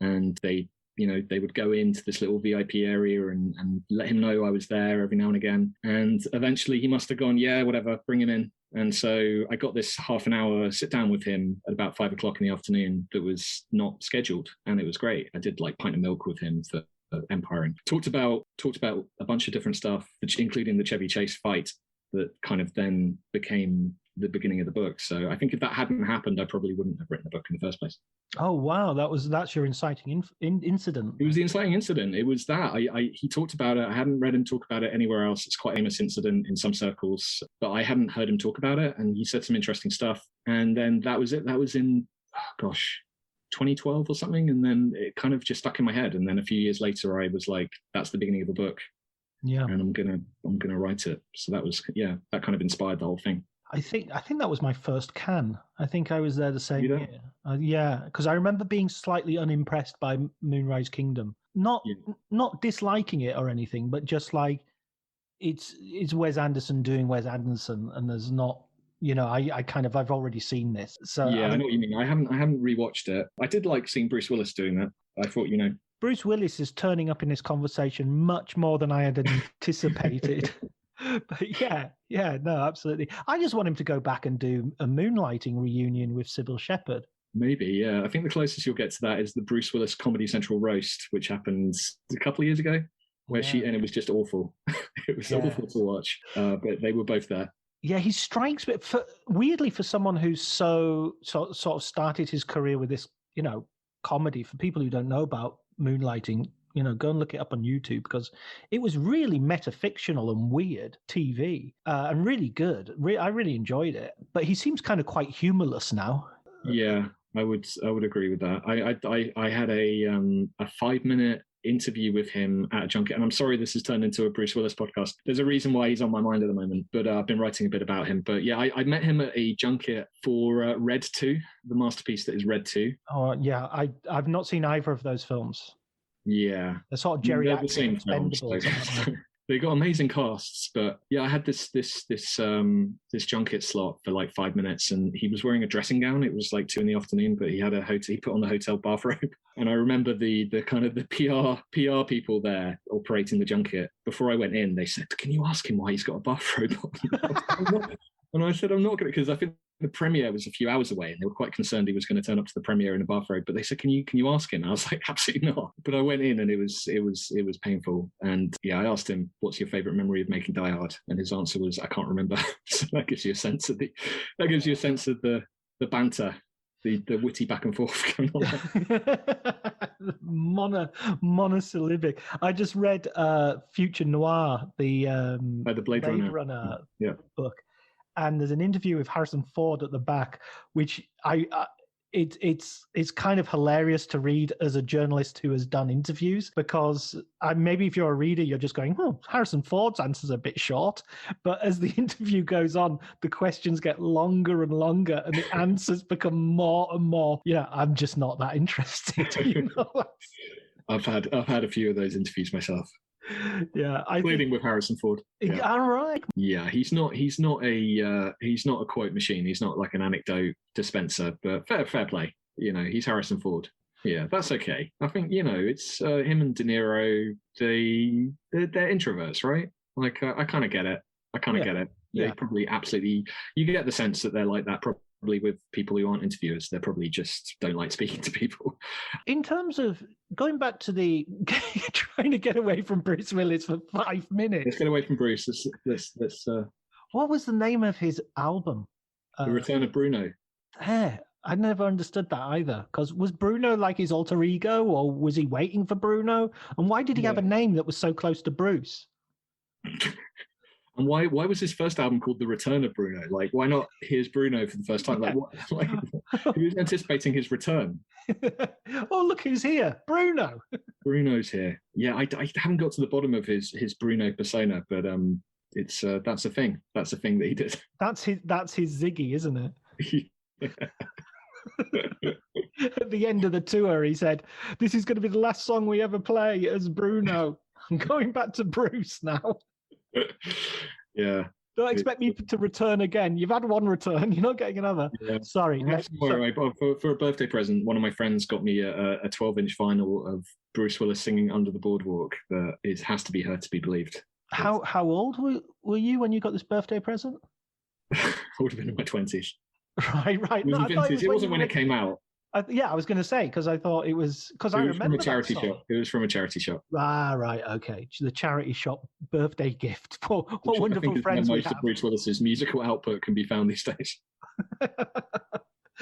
and they would go into this little VIP area and let him know I was there every now and again. And eventually he must have gone, yeah, whatever, bring him in. And so I got this half an hour sit down with him at about 5 o'clock in the afternoon that was not scheduled. And it was great. I did like pint of milk with him for Empire, and talked about a bunch of different stuff, including the Chevy Chase fight that kind of then became the beginning of the book. So I think if that hadn't happened, I probably wouldn't have written the book in the first place. Oh wow, that's your inciting incident. It was the inciting incident. It was that he talked about it. I hadn't read him talk about it anywhere else. It's quite a famous incident in some circles, but I hadn't heard him talk about it. And he said some interesting stuff. And then that was it. That was in 2012 or something. And then it kind of just stuck in my head. And then a few years later, I was like, that's the beginning of a book. Yeah. And I'm gonna write it. So that was that kind of inspired the whole thing. I think that was my first Cannes. I think I was there the same year. Yeah, because I remember being slightly unimpressed by Moonrise Kingdom. Not disliking it or anything, but just like it's Wes Anderson doing Wes Anderson, and there's not, I've already seen this. So yeah, I know what you mean. I haven't rewatched it. I did like seeing Bruce Willis doing that. I thought, Bruce Willis is turning up in this conversation much more than I had anticipated. But no, absolutely. I just want him to go back and do a Moonlighting reunion with Sybil Shepherd. Maybe, yeah. I think the closest you'll get to that is the Bruce Willis Comedy Central roast, which happened a couple of years ago, where and it was just awful. It was awful to watch, but they were both there. Yeah, he strikes me, weirdly, for someone who's sort of started his career with this, comedy. For people who don't know about Moonlighting, go and look it up on YouTube, because it was really metafictional and weird TV, and really good. I really enjoyed it. But he seems kind of quite humorless now. Yeah, I would agree with that. I had a 5-minute interview with him at a junket, and I'm sorry this has turned into a Bruce Willis podcast. There's a reason why he's on my mind at the moment, but I've been writing a bit about him. But yeah, I met him at a junket for Red 2, the masterpiece that is Red 2. Oh yeah, I've not seen either of those films. Yeah, they're sort of geriatric, the same films. They got amazing casts, but yeah, I had this junket slot for like 5 minutes, and he was wearing a dressing gown. It was like 2 PM, but he had he put on the hotel bathrobe. And I remember the kind of the PR people there operating the junket. Before I went in, they said, "Can you ask him why he's got a bathrobe on?" And I said, "I'm not going to," because I think the premiere was a few hours away, and they were quite concerned he was going to turn up to the premiere in a bathrobe. But they said, "Can you ask him?" And I was like, "Absolutely not." But I went in, and it was painful. And yeah, I asked him, "What's your favorite memory of making Die Hard?" And his answer was, "I can't remember." So that gives you a sense of the banter, the witty back and forth going on. Monosyllabic. I just read Future Noir, the Blade Runner book. And there's an interview with Harrison Ford at the back, which it's kind of hilarious to read as a journalist who has done interviews, because maybe if you're a reader, you're just going, Harrison Ford's answer's a bit short. But as the interview goes on, the questions get longer and longer, and the answers become more and more. I'm just not that interested. I've had a few of those interviews myself. Yeah, including with Harrison Ford. Yeah. All right. Yeah, he's not a quote machine. He's not like an anecdote dispenser. But fair play. He's Harrison Ford. Yeah, that's okay. I think it's him and De Niro. They're introverts, right? Like I kind of get it. Get it. They probably absolutely. You get the sense that they're like that. Probably with people who aren't interviewers, they probably just don't like speaking to people. In terms of going back to trying to get away from Bruce Willis for 5 minutes. Let's get away from Bruce. Let's What was the name of his album? The Return of Bruno. I never understood that either. Because was Bruno like his alter ego, or was he waiting for Bruno? And why did he have a name that was so close to Bruce? And why was his first album called The Return of Bruno? Like, why not Here's Bruno for the first time? Like, what, like he was anticipating his return. Oh, look who's here, Bruno. Bruno's here. Yeah, I haven't got to the bottom of his Bruno persona, but it's that's a thing. That's a thing that he did. That's his Ziggy, isn't it? At the end of the tour, he said, "This is going to be the last song we ever play as Bruno. I'm going back to Bruce now." Yeah. Don't expect me to return again. You've had one return. You're not getting another. Yeah. Sorry. For a birthday present, one of my friends got me a 12-inch vinyl of Bruce Willis singing Under the Boardwalk that has to be Her to Be Believed. How old were you when you got this birthday present? I would have been in my 20s. Right. It wasn't when it came out. I was going to say, because I thought it was... Because I remember from a charity shop. It was from a charity shop. Right, okay. The charity shop birthday gift. What wonderful friends we have. Most of Bruce Willis's musical output can be found these days.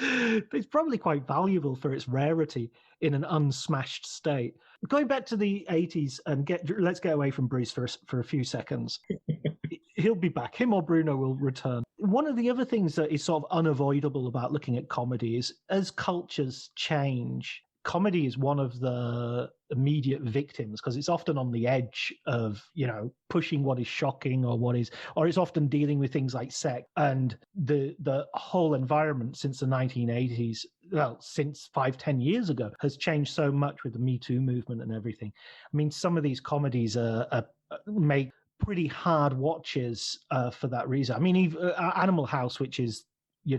It's probably quite valuable for its rarity in an unsmashed state. Going back to the 80s and let's get away from Bruce for a few seconds. He'll be back. Him or Bruno will return. One of the other things that is sort of unavoidable about looking at comedy is as cultures change, comedy is one of the immediate victims because it's often on the edge of, pushing what is shocking or it's often dealing with things like sex. And the whole environment since the 1980s, well, since 5-10 years ago, has changed so much with the Me Too movement and everything. I mean, some of these comedies make pretty hard watches for that reason. I mean, even Animal House, which is,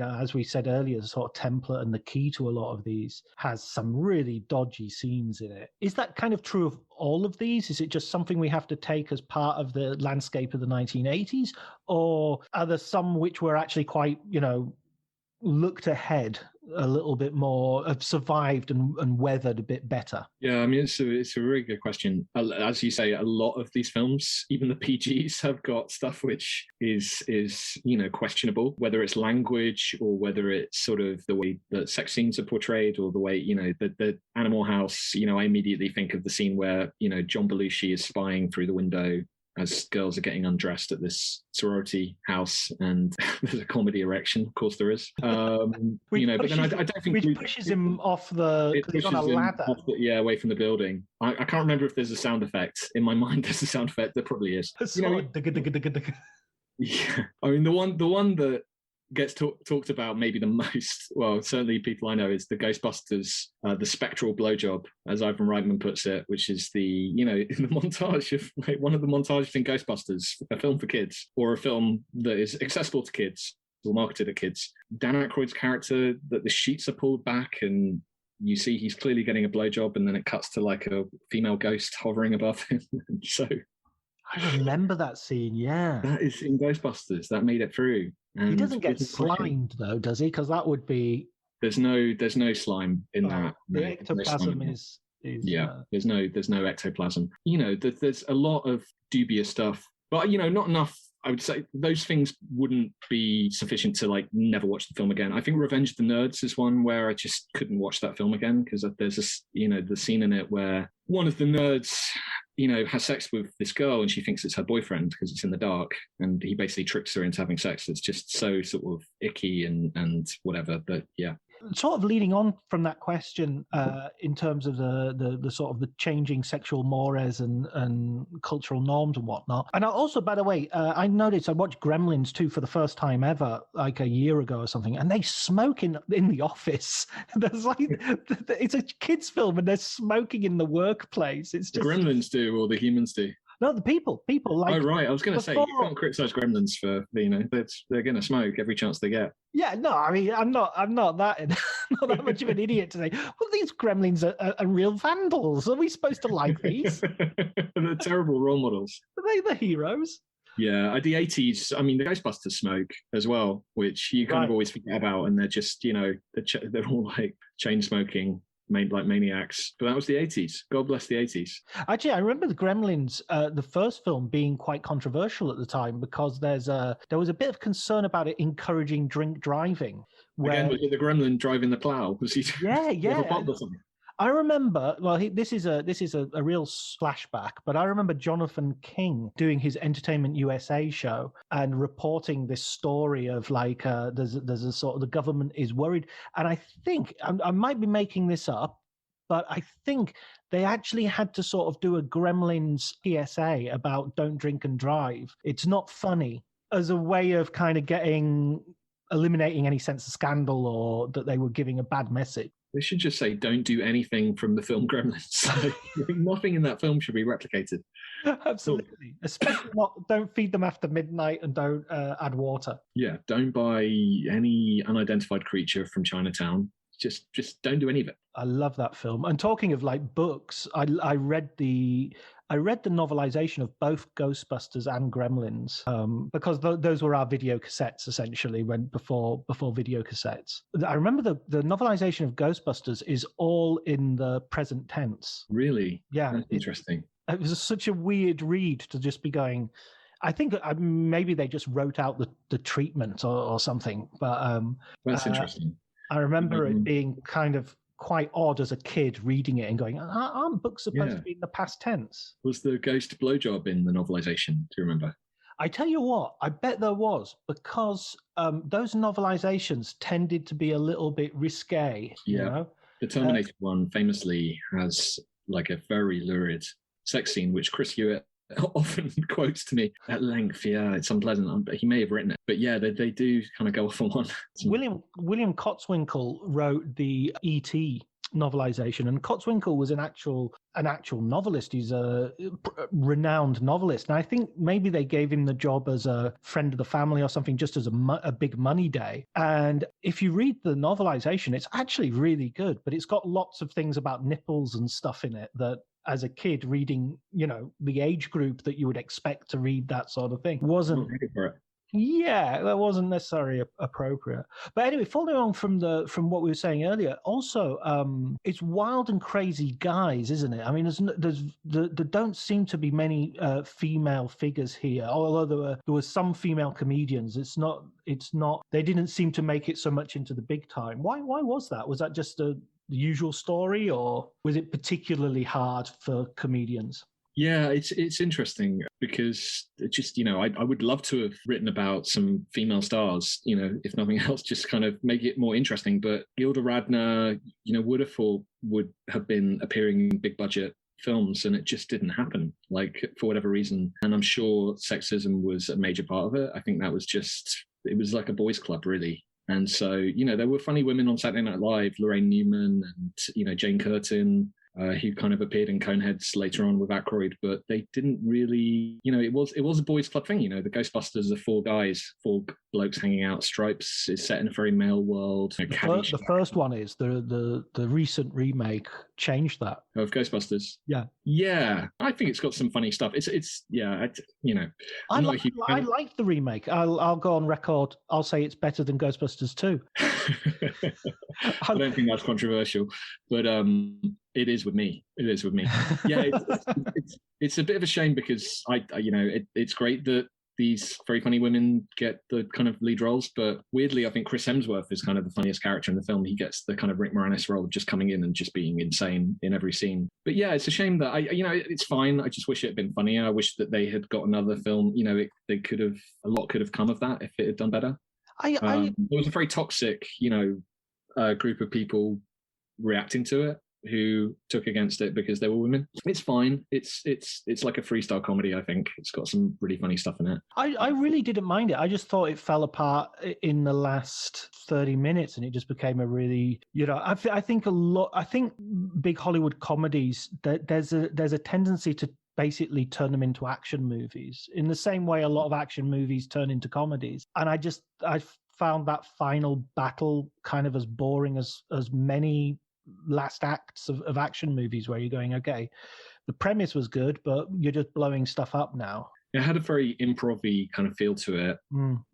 as we said earlier, the sort of template and the key to a lot of these, has some really dodgy scenes in it. Is that kind of true of all of these? Is it just something we have to take as part of the landscape of the 1980s? Or are there some which were actually quite, looked ahead a little bit more, have survived and weathered a bit better? Yeah, I mean, it's a really good question. As you say, a lot of these films, even the PGs, have got stuff which is questionable, whether it's language or whether it's sort of the way that sex scenes are portrayed or the way, the Animal House, I immediately think of the scene where, John Belushi is spying through the window as girls are getting undressed at this sorority house, and there's a comedy erection. Of course, there is. But then I don't think which pushes him off he's on a ladder. Away from the building. I can't remember if there's a sound effect in my mind. There's a sound effect. There probably is. Yeah, I mean the one that gets talked about maybe the most, well, certainly people I know, is the Ghostbusters, the spectral blowjob, as Ivan Reitman puts it, which is the montage of one of the montages in Ghostbusters, a film for kids or a film that is accessible to kids or marketed at kids. Dan Aykroyd's character, that the sheets are pulled back and you see he's clearly getting a blowjob, and then it cuts to like a female ghost hovering above him. So I remember that scene. Yeah, that is in Ghostbusters. That made it through. And he doesn't get slimed though, does he? Because that would be. There's no slime in that. The ectoplasm is. There's no ectoplasm. There's a lot of dubious stuff, but not enough. I would say those things wouldn't be sufficient to never watch the film again. I think Revenge of the Nerds is one where I just couldn't watch that film again because there's the scene in it where one of the nerds has sex with this girl and she thinks it's her boyfriend because it's in the dark, and he basically tricks her into having sex. It's just so sort of icky and whatever. But yeah. Sort of leading on from that question, in terms of the sort of the changing sexual mores and cultural norms and whatnot. And also, by the way, I noticed I watched Gremlins 2 for the first time ever, like a year ago or something, and they smoke in the office. There's it's a kids' film and they're smoking in the workplace. It's just, the Gremlins do, or the humans do. No, the people like. Oh right, I was going to say you can't criticize Gremlins for they're going to smoke every chance they get. Yeah, no, I mean I'm not not that much of an idiot to say, well, these Gremlins are real vandals. Are we supposed to like these? They're terrible role models. Are they the heroes? Yeah, the 80s. I mean, the Ghostbusters smoke as well, which you kind of always forget about, and they're just they're all like chain smoking. Made like maniacs, but that was the 80s. God bless the 80s. Actually, I remember the Gremlins, the first film, being quite controversial at the time because there was a bit of concern about it encouraging drink driving. Again, was it the Gremlin driving the plow? Was he? Yeah. I remember, well, this is a real flashback, but I remember Jonathan King doing his Entertainment USA show and reporting this story of like there's a sort of the government is worried, and I think I might be making this up, but I think they actually had to sort of do a Gremlins PSA about don't drink and drive. It's not funny, as a way of kind of eliminating any sense of scandal or that they were giving a bad message. They should just say, don't do anything from the film Gremlins. Nothing in that film should be replicated. Absolutely. Especially don't feed them after midnight and don't add water. Yeah, don't buy any unidentified creature from Chinatown. Just don't do any of it. I love that film. And talking of like books, I read the novelization of both Ghostbusters and Gremlins because those were our video cassettes essentially before video cassettes. I remember the novelization of Ghostbusters is all in the present tense. Really? Yeah. That's interesting. It was such a weird read to just be going. I think maybe they just wrote out the treatment or something. But that's interesting. I remember it being kind of quite odd as a kid reading it and going, aren't books supposed to be in the past tense? Was the ghost blowjob in the novelization? Do you remember? I tell you what, I bet there was, because those novelizations tended to be a little bit risque. Yeah. You know? The Terminator one famously has like a very lurid sex scene, which Chris Hewitt often quotes to me at length. Yeah, it's unpleasant. He may have written it, but yeah, they do kind of go off on one. William Cotswinkle wrote the E.T. novelization, and Cotswinkle was an actual novelist. He's a renowned novelist, and I think maybe they gave him the job as a friend of the family or something, just as a big money day. And if you read the novelization, it's actually really good, but it's got lots of things about nipples and stuff in it that, as a kid reading, the age group that you would expect to read that sort of thing, wasn't ready for it. Yeah, that wasn't necessarily appropriate. But anyway, following on from what we were saying earlier, also it's wild and crazy guys, isn't it? I mean, there don't seem to be many female figures here, although there were some female comedians. It's not. They didn't seem to make it so much into the big time. Why was that? Was that just the usual story, or was it particularly hard for comedians? Yeah, it's interesting because it just, I would love to have written about some female stars, if nothing else, just kind of make it more interesting. But Gilda Radner, would have been appearing in big budget films, and it just didn't happen, like, for whatever reason. And I'm sure sexism was a major part of it. I think that was it was like a boys' club, really. And so, there were funny women on Saturday Night Live, Lorraine Newman and, Jane Curtin, who kind of appeared in Coneheads later on with Aykroyd, but they didn't really, it was a boys' club thing. The Ghostbusters are four blokes hanging out. Stripes is set in a very male world. The first one is the recent remake changed that. Of Ghostbusters. Yeah. I think it's got some funny stuff. I like the remake. I'll go on record. I'll say it's better than Ghostbusters 2. I don't think that's controversial, but it is with me. Yeah, it's a bit of a shame because it's great that these very funny women get the kind of lead roles, but weirdly, I think Chris Hemsworth is kind of the funniest character in the film. He gets the kind of Rick Moranis role of just coming in and just being insane in every scene. But yeah, it's a shame that it's fine. I just wish it had been funnier. I wish that they had got another film. A lot could have come of that if it had done better. There was a very toxic, group of people reacting to it who took against it because they were women. It's fine. It's like a freestyle comedy. I think it's got some really funny stuff in it. I really didn't mind it. I just thought it fell apart in the last 30 minutes, and it just became a really, I think big Hollywood comedies, there's a tendency to basically turn them into action movies in the same way a lot of action movies turn into comedies. And I found that final battle kind of as boring as many last acts of action movies where you're going, okay, the premise was good, but you're just blowing stuff up now. It had a very improv-y kind of feel to it,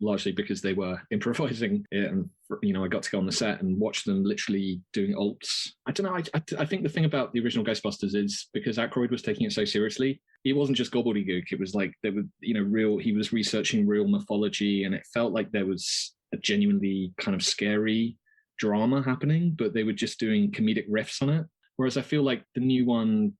largely because they were improvising it. And, I got to go on the set and watch them literally doing alts. I don't know. I think the thing about the original Ghostbusters is because Aykroyd was taking it so seriously, it wasn't just gobbledygook. It was like there was, he was researching real mythology, and it felt like there was a genuinely kind of scary drama happening, but they were just doing comedic riffs on it. Whereas I feel like the new one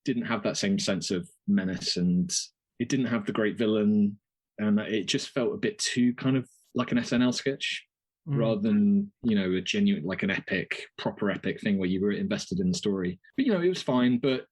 didn't have that same sense of menace, and it didn't have the great villain, and it just felt a bit too kind of like an SNL sketch rather than, a genuine, like an proper epic thing where you were invested in the story. But, it was fine. But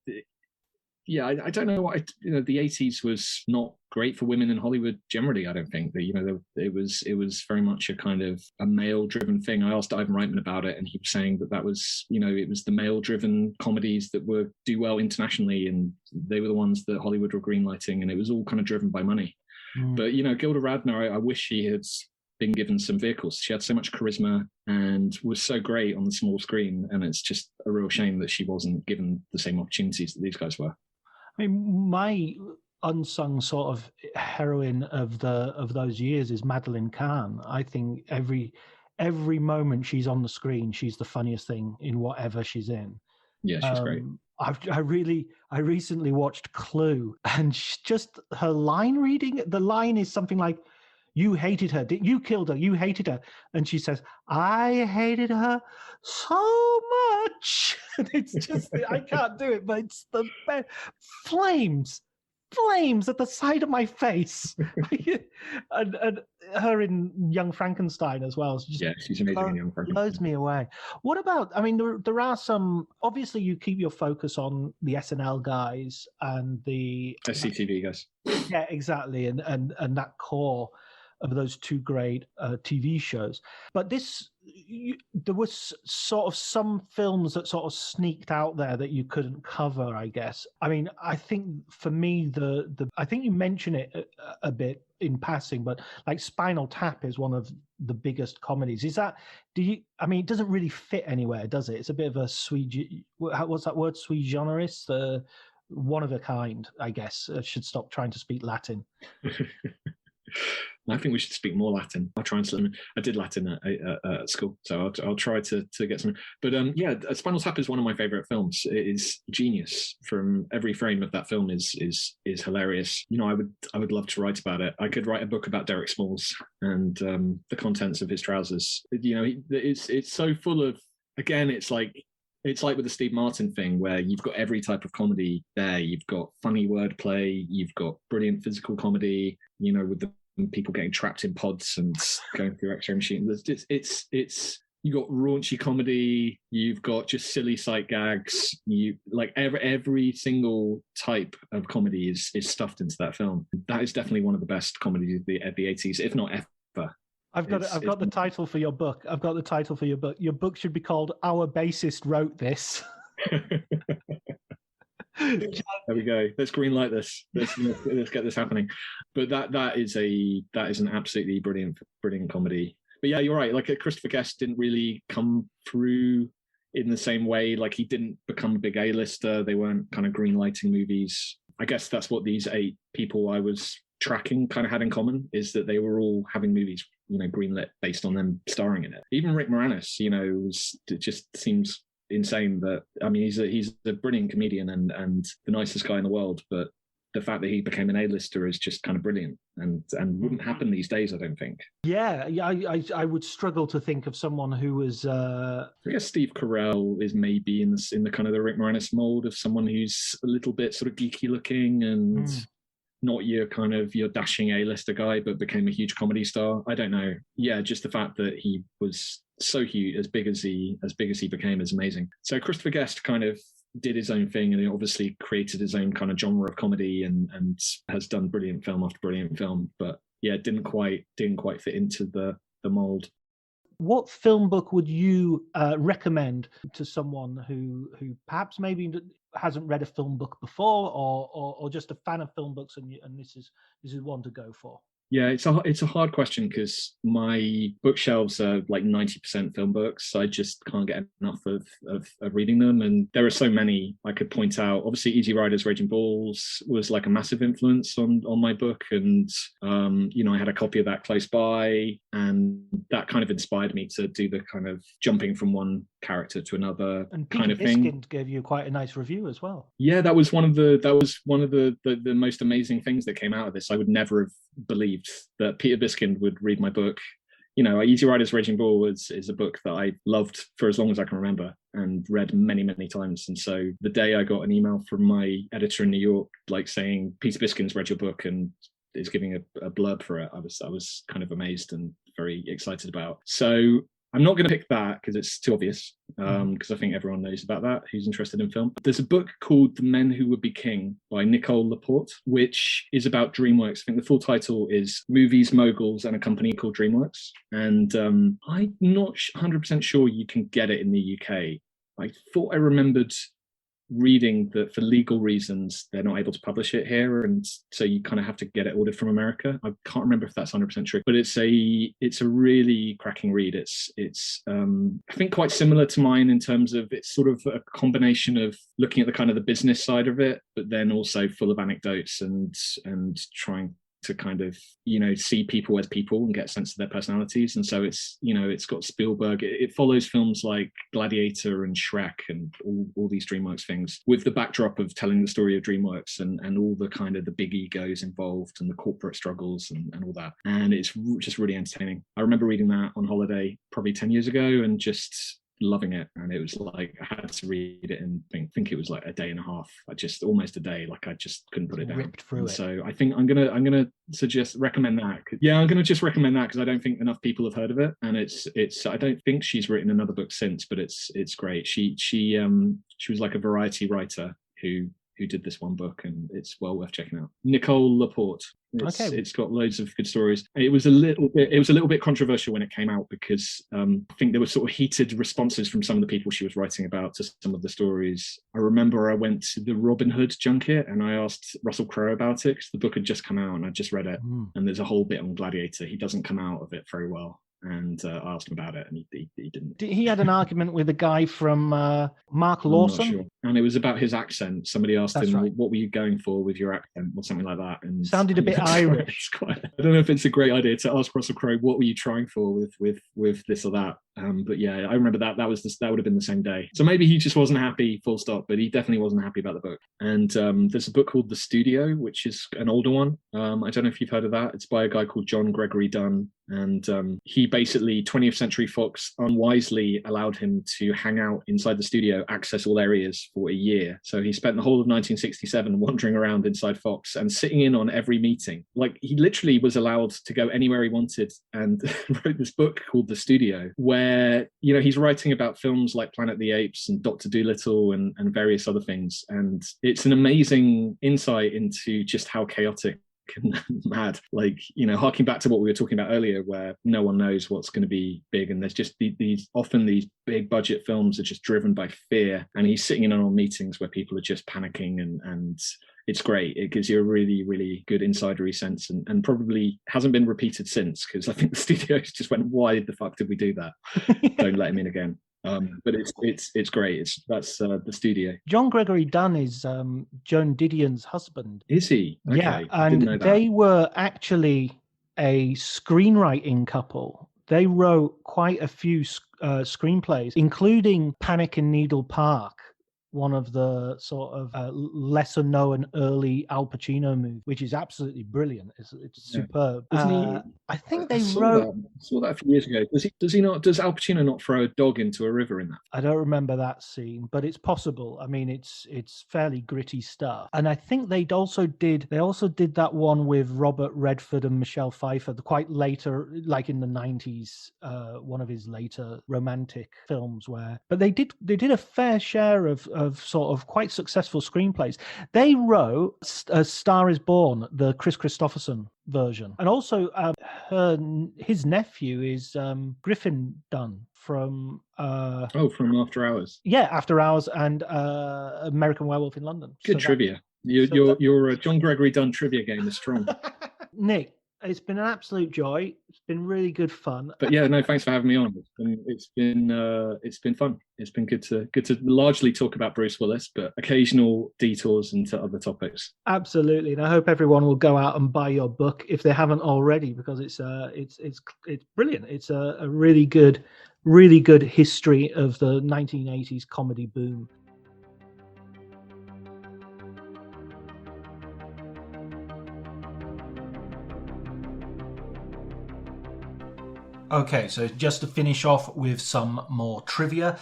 yeah, I don't know what, the 80s was not great for women in Hollywood generally. I don't think that, it was very much a kind of a male driven thing. I asked Ivan Reitman about it, and he was saying that was, it was the male driven comedies that do well internationally, and they were the ones that Hollywood were greenlighting, and it was all kind of driven by money. But, Gilda Radner, I wish she had been given some vehicles. She had so much charisma and was so great on the small screen, and it's just a real shame that she wasn't given the same opportunities that these guys were. I mean, my unsung sort of heroine of those years is Madeline Kahn. I think every moment she's on the screen, she's the funniest thing in whatever she's in. Yeah, she's great. I recently watched Clue, and just her line reading. The line is something like, "You hated her. You killed her. You hated her." And she says, "I hated her so much." And it's just, I can't do it, but it's the best. Flames at the side of my face. and her in Young Frankenstein as well. She's amazing in Young Frankenstein. Blows me away. What about, I mean, there are some, obviously you keep your focus on the SNL guys and the CTV guys. Yeah, exactly. And that core of those two great TV shows. But there was sort of some films that sort of sneaked out there that you couldn't cover, I guess. I mean, I think for me, I think you mention it a bit in passing, but like Spinal Tap is one of the biggest comedies. I mean, it doesn't really fit anywhere, does it? It's a bit of a what's that word? Sui generis? One of a kind, I guess. I should stop trying to speak Latin. I think we should speak more Latin. I'll try and learn. I did Latin at school, so I'll try to get some. But Spinal Tap is one of my favorite films. It is genius. From every frame of that film is hilarious. I would love to write about it. I could write a book about Derek Smalls and the contents of his trousers. It's so full of. Again, it's like with the Steve Martin thing, where you've got every type of comedy there. You've got funny wordplay. You've got brilliant physical comedy. With the people getting trapped in pods and going through X-ray machines. It's you got raunchy comedy. You've got just silly sight gags. You like every single type of comedy is stuffed into that film. That is definitely one of the best comedies of the 80s, if not ever. I've got the title for your book. Your book should be called "Our Bassist Wrote This." There we go. Let's greenlight this. Let's get this happening. But that is an absolutely brilliant comedy. But yeah, you're right. Like Christopher Guest didn't really come through in the same way. Like he didn't become a big A-lister. They weren't kind of greenlighting movies. I guess that's what these 8 people I was tracking kind of had in common, is that they were all having movies, greenlit based on them starring in it. Even Rick Moranis, it just seems insane that, I mean, he's a brilliant comedian and the nicest guy in the world, but the fact that he became an A-lister is just kind of brilliant and wouldn't happen these days, I don't think. Yeah, I would struggle to think of someone who was. I guess Steve Carell is maybe in the kind of the Rick Moranis mold of someone who's a little bit sort of geeky looking and not your dashing A-lister guy, but became a huge comedy star. I don't know. Yeah, just the fact that he was so huge, as big as he became, is amazing. So Christopher Guest kind of did his own thing, and he obviously created his own kind of genre of comedy and has done brilliant film after brilliant film. But yeah, didn't quite fit into the mold. What film book would you recommend to someone who perhaps maybe hasn't read a film book before, or just a fan of film books, and this is one to go for? Yeah, it's a hard question because my bookshelves are like 90% film books. I just can't get enough of reading them. And there are so many I could point out. Obviously, Easy Riders, Raging Bulls was like a massive influence on my book. And, I had a copy of that close by, and that kind of inspired me to do the kind of jumping from one character to another and kind of Peter thing. Biskind gave you quite a nice review as well. Yeah, that was one of the most amazing things that came out of this. I would never have believed that Peter Biskind would read my book. Easy Riders Raging Bull is a book that I loved for as long as I can remember and read many, many times. And so the day I got an email from my editor in New York, like saying Peter Biskin's read your book and is giving a blurb for it, I was kind of amazed and very excited about. So I'm not going to pick that because it's too obvious, because I think everyone knows about that who's interested in film. There's a book called The Men Who Would Be King by Nicole Laporte, which is about DreamWorks. I think the full title is Movies, Moguls, and a Company Called DreamWorks. And I'm not 100% sure you can get it in the UK. I thought I remembered reading that for legal reasons they're not able to publish it here, and so you kind of have to get it ordered from America. I can't remember if that's 100% true, but it's a really cracking read. It's I think quite similar to mine in terms of it's sort of a combination of looking at the kind of the business side of it, but then also full of anecdotes and trying to kind of see people as people and get a sense of their personalities. And so it's got Spielberg. It follows films like Gladiator and Shrek and all these DreamWorks things with the backdrop of telling the story of DreamWorks and all the kind of the big egos involved and the corporate struggles and all that. And it's just really entertaining. I remember reading that on holiday probably 10 years ago and just loving it. And it was like I had to read it in think it was like a day and a half. Almost a day. Like I just couldn't put it down. Ripped through it. So I think I'm gonna recommend that. Yeah, I'm gonna just recommend that because I don't think enough people have heard of it. And it's I don't think she's written another book since, but it's great. She was like a variety writer who did this one book, and it's well worth checking out. Nicole Laporte. It's got loads of good stories. It was a little bit controversial when it came out because I think there were sort of heated responses from some of the people she was writing about to some of the stories. I remember I went to the Robin Hood junket and I asked Russell Crowe about it because the book had just come out and I just read it. And there's a whole bit on Gladiator. He doesn't come out of it very well. And I asked him about it, and he didn't. He had an argument with a guy from Mark Lawson. I'm not sure. And it was about his accent. Somebody asked him, "What were you going for with your accent?" or something like that. And sounded a bit Irish. I don't know if it's a great idea to ask Russell Crowe, "What were you trying for with this or that?" But yeah, I remember that would have been the same day. So maybe he just wasn't happy, full stop. But he definitely wasn't happy about the book. And there's a book called The Studio, which is an older one. I don't know if you've heard of that. It's by a guy called John Gregory Dunn. And he basically, 20th Century Fox unwisely allowed him to hang out inside the studio, access all areas for a year. So he spent the whole of 1967 wandering around inside Fox and sitting in on every meeting. Like he literally was allowed to go anywhere he wanted, and wrote this book called The Studio, where he's writing about films like Planet of the Apes and Dr. Dolittle and various other things. And it's an amazing insight into just how chaotic and mad, harking back to what we were talking about earlier, where no one knows what's going to be big, and there's just these big budget films are just driven by fear, and he's sitting in on meetings where people are just panicking, and it's great. It gives you a really, really good insidery sense, and probably hasn't been repeated since, because I think the studios just went, why the fuck did we do that? Don't let him in again. But it's great. That's The Studio. John Gregory Dunn is Joan Didion's husband. Is he? Okay. Yeah, and they were actually a screenwriting couple. They wrote quite a few screenplays, including Panic in Needle Park, one of the sort of lesser known early Al Pacino movies, which is absolutely brilliant. It's superb. I think they wrote. I saw that a few years ago. Does Al Pacino not throw a dog into a river in that? I don't remember that scene, but it's possible. I mean, it's fairly gritty stuff. And I think they also did that one with Robert Redford and Michelle Pfeiffer, quite later, like in the 90s, one of his later romantic films but they did a fair share of sort of quite successful screenplays. They wrote A Star is Born, the Chris Christopherson version. And also his nephew is Griffin Dunn from from After Hours. Yeah, After Hours and American Werewolf in London. Good trivia. Your John Gregory Dunn trivia game is strong. Nick, it's been an absolute joy. It's been really good fun. But yeah, no, thanks for having me on. It's been fun. It's been good to largely talk about Bruce Willis, but occasional detours into other topics. Absolutely, and I hope everyone will go out and buy your book if they haven't already, because it's brilliant. It's a really good history of the 1980s comedy boom. Okay, so just to finish off with some more trivia.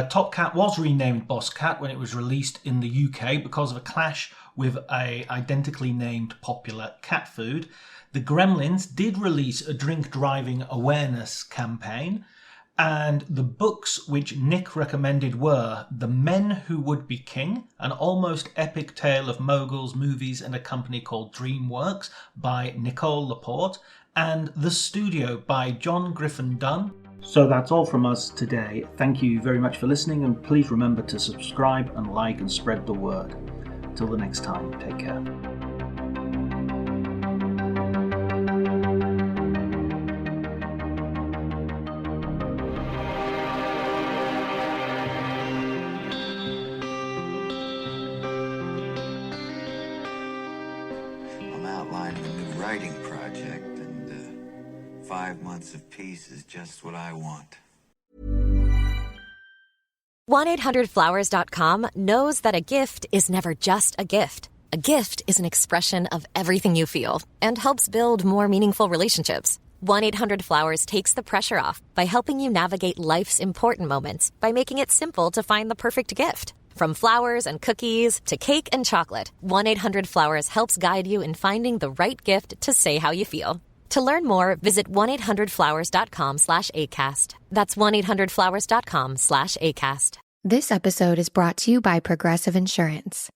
Top Cat was renamed Boss Cat when it was released in the UK because of a clash with a identically named popular cat food. The Gremlins did release a drink driving awareness campaign, and the books which Nick recommended were The Men Who Would Be King, an almost epic tale of moguls, movies, and a company called DreamWorks by Nicole Laporte, and The Studio by John Griffin Dunn. So that's all from us today. Thank you very much for listening, and please remember to subscribe and like and spread the word. Till the next time, take care. I'm outlining a new writing project, and 5 months of peace is just what I want. 1-800-Flowers.com knows that a gift is never just a gift. A gift is an expression of everything you feel and helps build more meaningful relationships. 1-800-Flowers takes the pressure off by helping you navigate life's important moments by making it simple to find the perfect gift. From flowers and cookies to cake and chocolate, 1-800-Flowers helps guide you in finding the right gift to say how you feel. To learn more, visit 1-800-Flowers.com/ACAST. That's 1-800-Flowers.com/ACAST. This episode is brought to you by Progressive Insurance.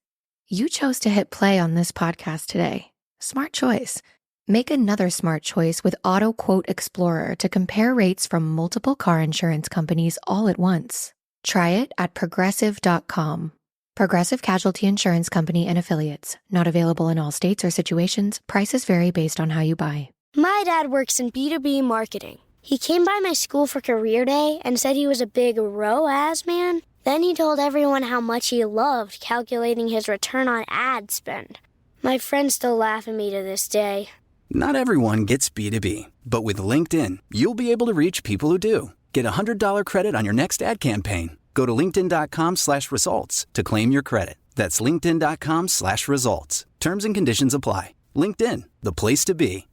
You chose to hit play on this podcast today. Smart choice. Make another smart choice with Auto Quote Explorer to compare rates from multiple car insurance companies all at once. Try it at Progressive.com. Progressive Casualty Insurance Company and Affiliates. Not available in all states or situations. Prices vary based on how you buy. My dad works in B2B marketing. He came by my school for career day and said he was a big ROAS man. Then he told everyone how much he loved calculating his return on ad spend. My friends still laugh at me to this day. Not everyone gets B2B, but with LinkedIn, you'll be able to reach people who do. Get a $100 credit on your next ad campaign. Go to linkedin.com/results to claim your credit. That's linkedin.com/results. Terms and conditions apply. LinkedIn, the place to be.